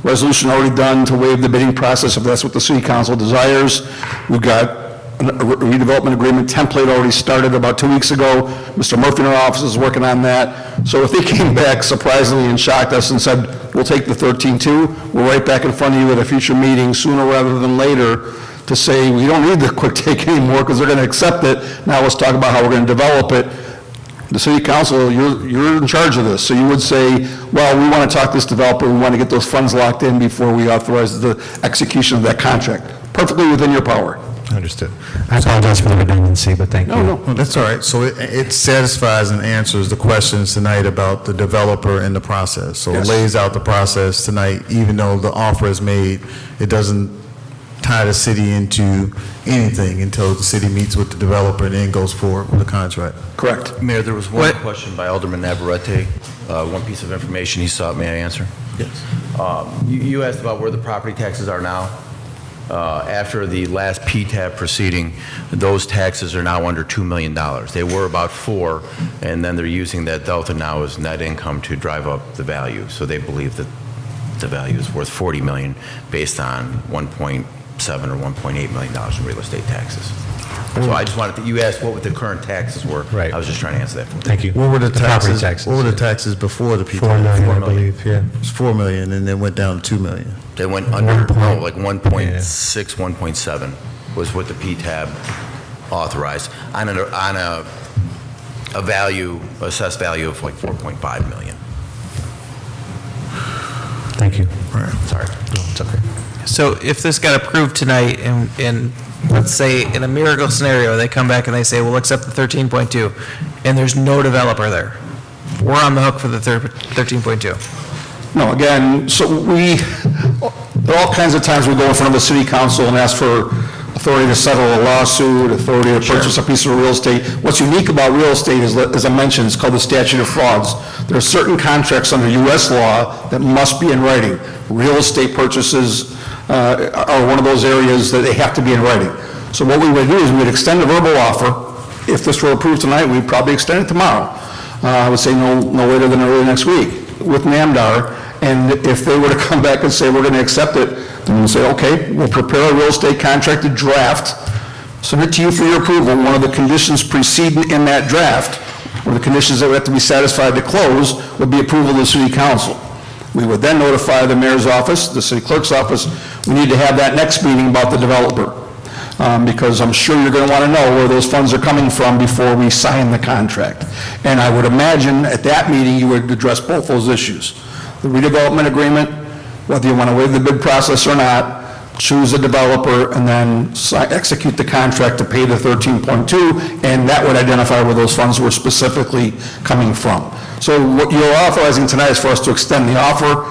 resolution already done to waive the bidding process if that's what the city council desires. We've got a redevelopment agreement template already started about 2 weeks ago. Mr. Murphy in our office is working on that. So if they came back surprisingly and shocked us and said, we'll take the 13.2, we're right back in front of you at a future meeting sooner rather than later to say, we don't need the quick take anymore because they're going to accept it. Now let's talk about how we're going to develop it. The city council, you're in charge of this. So you would say, well, we want to talk to this developer, we want to get those funds locked in before we authorize the execution of that contract. Perfectly within your power. Understood. I apologize for the redundancy, but thank you. No, that's all right. So it satisfies and answers the questions tonight about the developer and the process. So it lays out the process tonight, even though the offer is made, it doesn't tie the city into anything until the city meets with the developer and then goes forward with the contract. Correct. Mayor, there was one question by Alderman Navarrete, one piece of information he sought. May I answer? Yes. You asked about where the property taxes are now. After the last PTAB proceeding, those taxes are now under $2 million. They were about $4 million, and then they're using that delta now as net income to drive up the value. So they believe that the value is worth $40 million based on $1.7 or $1.8 million in real estate taxes. So I just wanted to, you asked what the current taxes were. Right. I was just trying to answer that for you. Thank you. What were the property taxes? What were the taxes before the P-TAB? 4 million, 4 I million. believe, yeah. It was 4 million, and then went down to 2 million. They went under, like 1.6, Yeah. 1.7 was what the P-TAB authorized on a value, assessed value of like 4.5 million. Thank you. Sorry. No, it's okay. So if this got approved tonight, and let's say in a miracle scenario, they come back and they say, we'll accept the 13.2, and there's no developer there, we're on the hook for the 13.2. No, again, so there are all kinds of times we go in front of the city council and ask for authority to settle a lawsuit, authority to purchase a piece of real estate. What's unique about real estate is, as I mentioned, it's called the statute of frauds. There are certain contracts under U.S. law that must be in writing. Real estate purchases are one of those areas that they have to be in writing. So what we would do is we would extend a verbal offer. If this were approved tonight, we'd probably extend it tomorrow. I would say no later than early next week with NAMDAR. And if they were to come back and say, we're going to accept it, then we'll say, okay, we'll prepare a real estate contracted draft, send it to you for your approval. One of the conditions preceding in that draft, or the conditions that would have to be satisfied to close, would be approval of the city council. We would then notify the mayor's office, the city clerk's office. We need to have that next meeting about the developer, because I'm sure you're going to want to know where those funds are coming from before we sign the contract. And I would imagine at that meeting, you would address both those issues. The redevelopment agreement, whether you want to waive the bid process or not, choose a developer, and then execute the contract to pay the 13.2, and that would identify where those funds were specifically coming from. So what you're authorizing tonight is for us to extend the offer.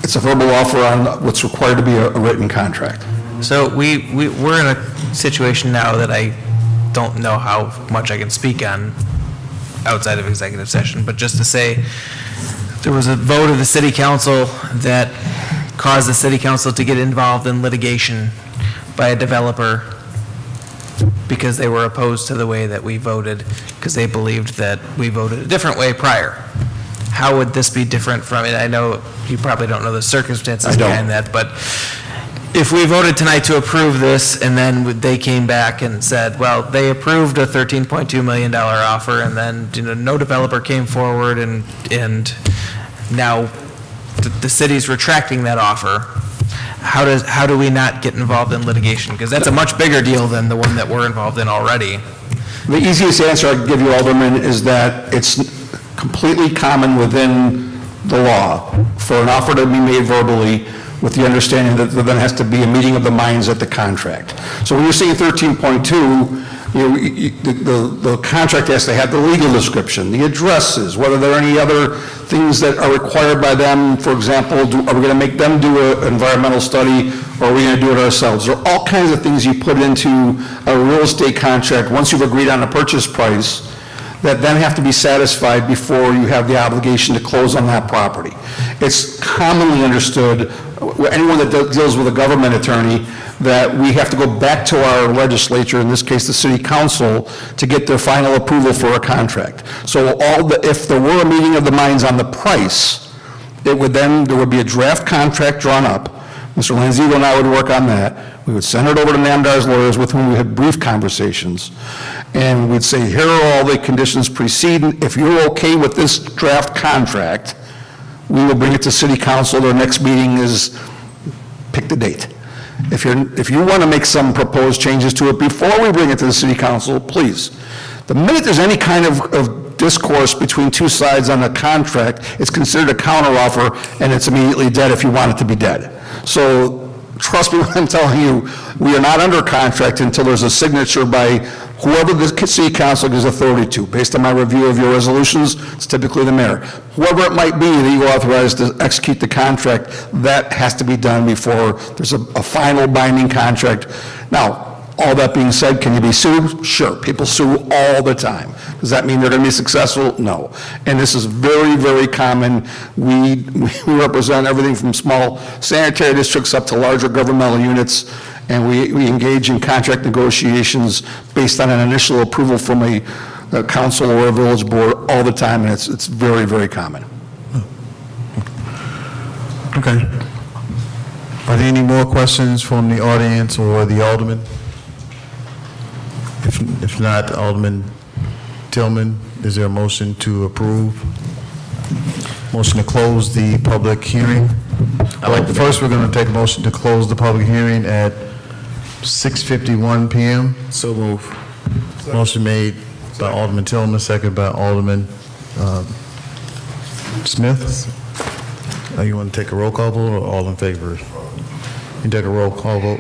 It's a verbal offer on what's required to be a written contract. So we're in a situation now that I don't know how much I can speak on outside of executive session, but just to say, there was a vote of the city council that caused the city council to get involved in litigation by a developer because they were opposed to the way that we voted, because they believed that we voted a different way prior. How would this be different from it? I know you probably don't know the circumstances behind that, but if we voted tonight to approve this, and then they came back and said, well, they approved a $13.2 million offer, and then, no developer came forward, and now the city's retracting that offer, how do we not get involved in litigation? Because that's a much bigger deal than the one that we're involved in already. The easiest answer I can give you, Alderman, is that it's completely common within the law for an offer to be made verbally with the understanding that there then has to be a meeting of the minds at the contract. So when you're saying 13.2, the contract has to have the legal description, the addresses, whether there are any other things that are required by them. For example, are we going to make them do an environmental study, or are we going to do it ourselves? There are all kinds of things you put into a real estate contract once you've agreed on a purchase price that then have to be satisfied before you have the obligation to close on that property. It's commonly understood, anyone that deals with a government attorney, that we have to go back to our legislature, in this case the city council, to get their final approval for a contract. So if there were a meeting of the minds on the price, there would be a draft contract drawn up. Mr. Lanzino and I would work on that. We would send it over to NAMDAR's lawyers, with whom we had brief conversations, and we'd say, here are all the conditions preceding. If you're okay with this draft contract, we will bring it to city council. Their next meeting is, pick the date. If you want to make some proposed changes to it before we bring it to the city council, please. The minute there's any kind of discourse between two sides on a contract, it's considered a counteroffer, and it's immediately dead if you want it to be dead. So trust me when I'm telling you, we are not under contract until there's a signature by whoever the city council gives authority to. Based on my review of your resolutions, it's typically the mayor. Whoever it might be that you authorize to execute the contract, that has to be done before there's a final binding contract. Now, all that being said, can you be sued? Sure. People sue all the time. Does that mean they're going to be successful? No. And this is very, very common. We represent everything from small sanitary districts up to larger governmental units, and we engage in contract negotiations based on an initial approval from a council or a village board all the time, and it's very, very common. Okay. Are there any more questions from the audience or the alderman? If not, Alderman Tillman, is there a motion to approve? Motion to close the public hearing? First, we're going to take a motion to close the public hearing at 6:51 PM. So move. Motion made by Alderman Tillman, second by Alderman Smith. You want to take a roll call vote or all in favor? You take a roll call vote.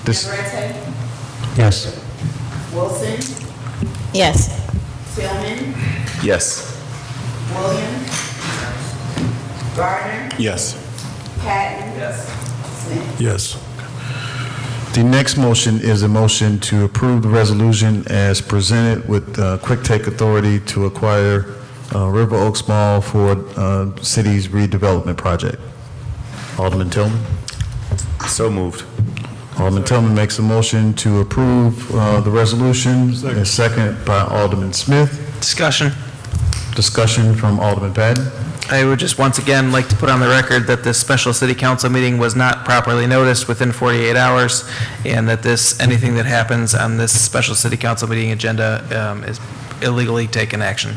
Navarrete, Yes. Wilson, Yes. Tillman, Yes. Williams, Gardner, Yes. Patton. Smith. Yes. The next motion is a motion to approve the resolution as presented with Quick Take Authority to acquire River Oaks Mall for city's redevelopment project. Alderman Tillman? So moved. Alderman Tillman makes a motion to approve the resolution, and second by Alderman Smith. Discussion. Discussion from Alderman Patton. I would just once again like to put on the record that this special city council meeting was not properly noticed within 48 hours, and that anything that happens on this special city council meeting agenda is illegally taken action.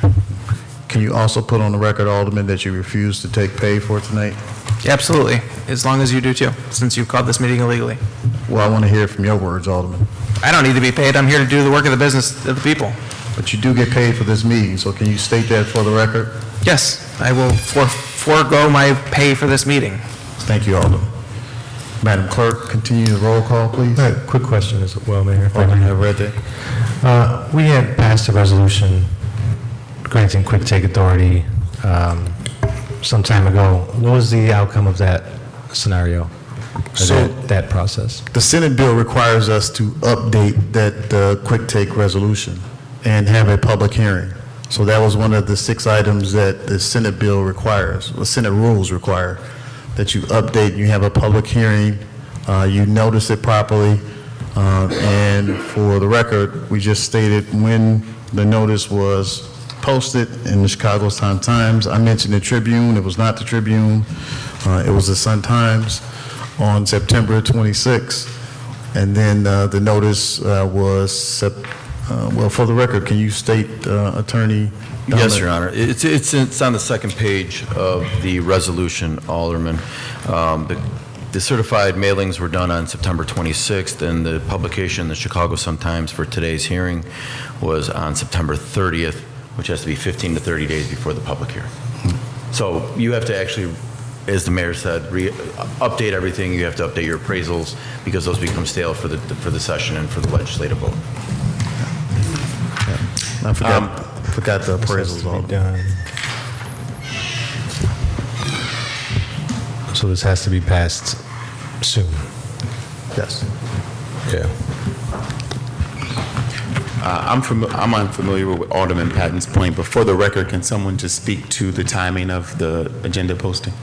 Can you also put on the record, Alderman, that you refuse to take pay for tonight? Absolutely, as long as you do too, since you've called this meeting illegally. Well, I want to hear from your words, Alderman. I don't need to be paid, I'm here to do the work of the business of the people. But you do get paid for this meeting, so can you state that for the record? Yes, I will forego my pay for this meeting. Thank you, Alderman. Madam Clerk, continue the roll call, please. All right, quick question as well, Mayor. if I Alderman may. Navarrete. We had passed a resolution granting quick take authority some time ago. What was the outcome of that scenario, or So- that process? The Senate bill requires us to update that quick take resolution and have a public hearing. So that was one of the 6 items that the Senate bill requires, the Senate rules require, that you update, you have a public hearing, you notice it properly, and for the record, we just stated when the notice was posted in the Chicago Sun-Times. I mentioned the Tribune, it was not the Tribune, it was the Sun-Times on September 26th. And then the notice was, well, for the record, can you state, Attorney Dominic? Yes, Your Honor. It's on the second page of the resolution, Alderman. The certified mailings were done on September 26th, and the publication in the Chicago Sun-Times for today's hearing was on September 30th, which has to be 15 to 30 days before the public hearing. So you have to actually, as the mayor said, update everything. You have to update your appraisals because those become stale for the session and for the legislative vote. I forgot the appraisals. Alderman. So this has to be passed soon. Yes. Yeah. I'm unfamiliar with Alderman Patton's point, but for the record, can someone just speak to the timing of the agenda posting?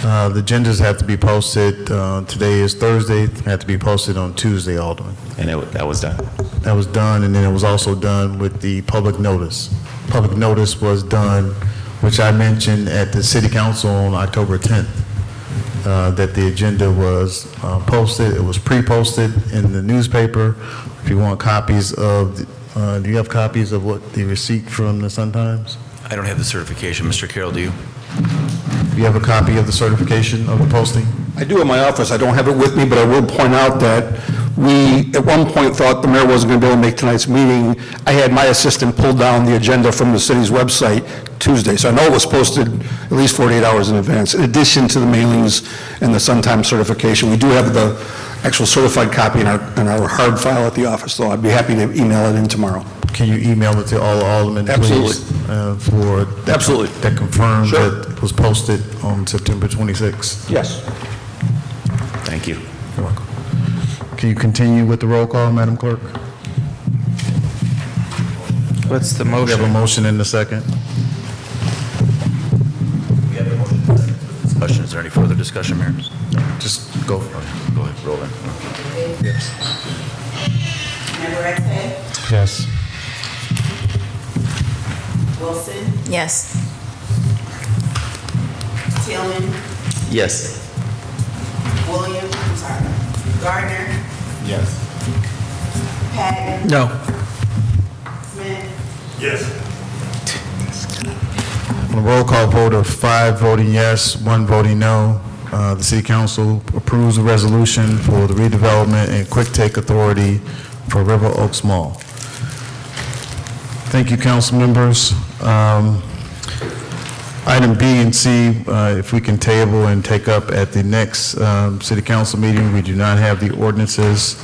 The agendas have to be posted, today is Thursday, have to be posted on Tuesday, Alderman. And that was done. That was done, and then it was also done with the public notice. Public notice was done, which I mentioned at the city council on October 10th, that the agenda was posted. It was pre-posted in the newspaper. If you want copies of, do you have copies of what the receipt from the Sun-Times? I don't have the certification. Mr. Carroll, do you? Do you have a copy of the certification of the posting? I do in my office. I don't have it with me, but I will point out that we, at one point, thought the mayor wasn't going to be able to make tonight's meeting. I had my assistant pull down the agenda from the city's website Tuesday, so I know it was posted at least 48 hours in advance. In addition to the mailings and the Sun-Times certification, we do have the actual certified copy in our hard file at the office, though. I'd be happy to email it in tomorrow. Can you email it to all the aldermen, please? Absolutely. Absolutely. That confirms Sure. that it was posted on September 26th. Yes. Thank you. You're welcome. Can you continue with the roll call, Madam Clerk? What's the We have a motion? motion in the second. We have the motion. Discussion. Is there any further discussion, Mayor? Just go. Go ahead, roll in. Navarrete, Yes. Wilson, Yes. Tillman, Yes. Gardner, Yes. Patton, No. Smith, On a roll call vote of 5 voting yes, 1 voting no, the city council approves the resolution for the redevelopment and quick take authority for River Oaks Mall. Thank you, council members. Item B and C, if we can table and take up at the next city council meeting. We do not have the ordinances.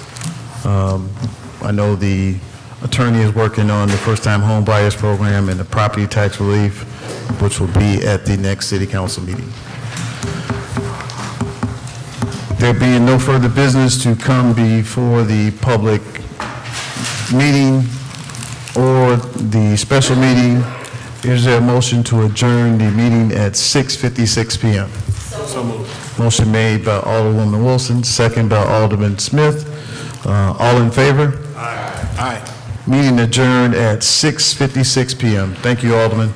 I know the attorney is working on the first-time home buyers program and the property tax relief, which will be at the next city council meeting. There being no further business to come before the public meeting or the special meeting, is there a motion to adjourn the meeting at 6:56 p.m.? So moved. Motion made by Alderwoman Wilson, second by Alderman Smith. All in favor? Aye. Meeting adjourned at 6:56 p.m. Thank you, Alderman.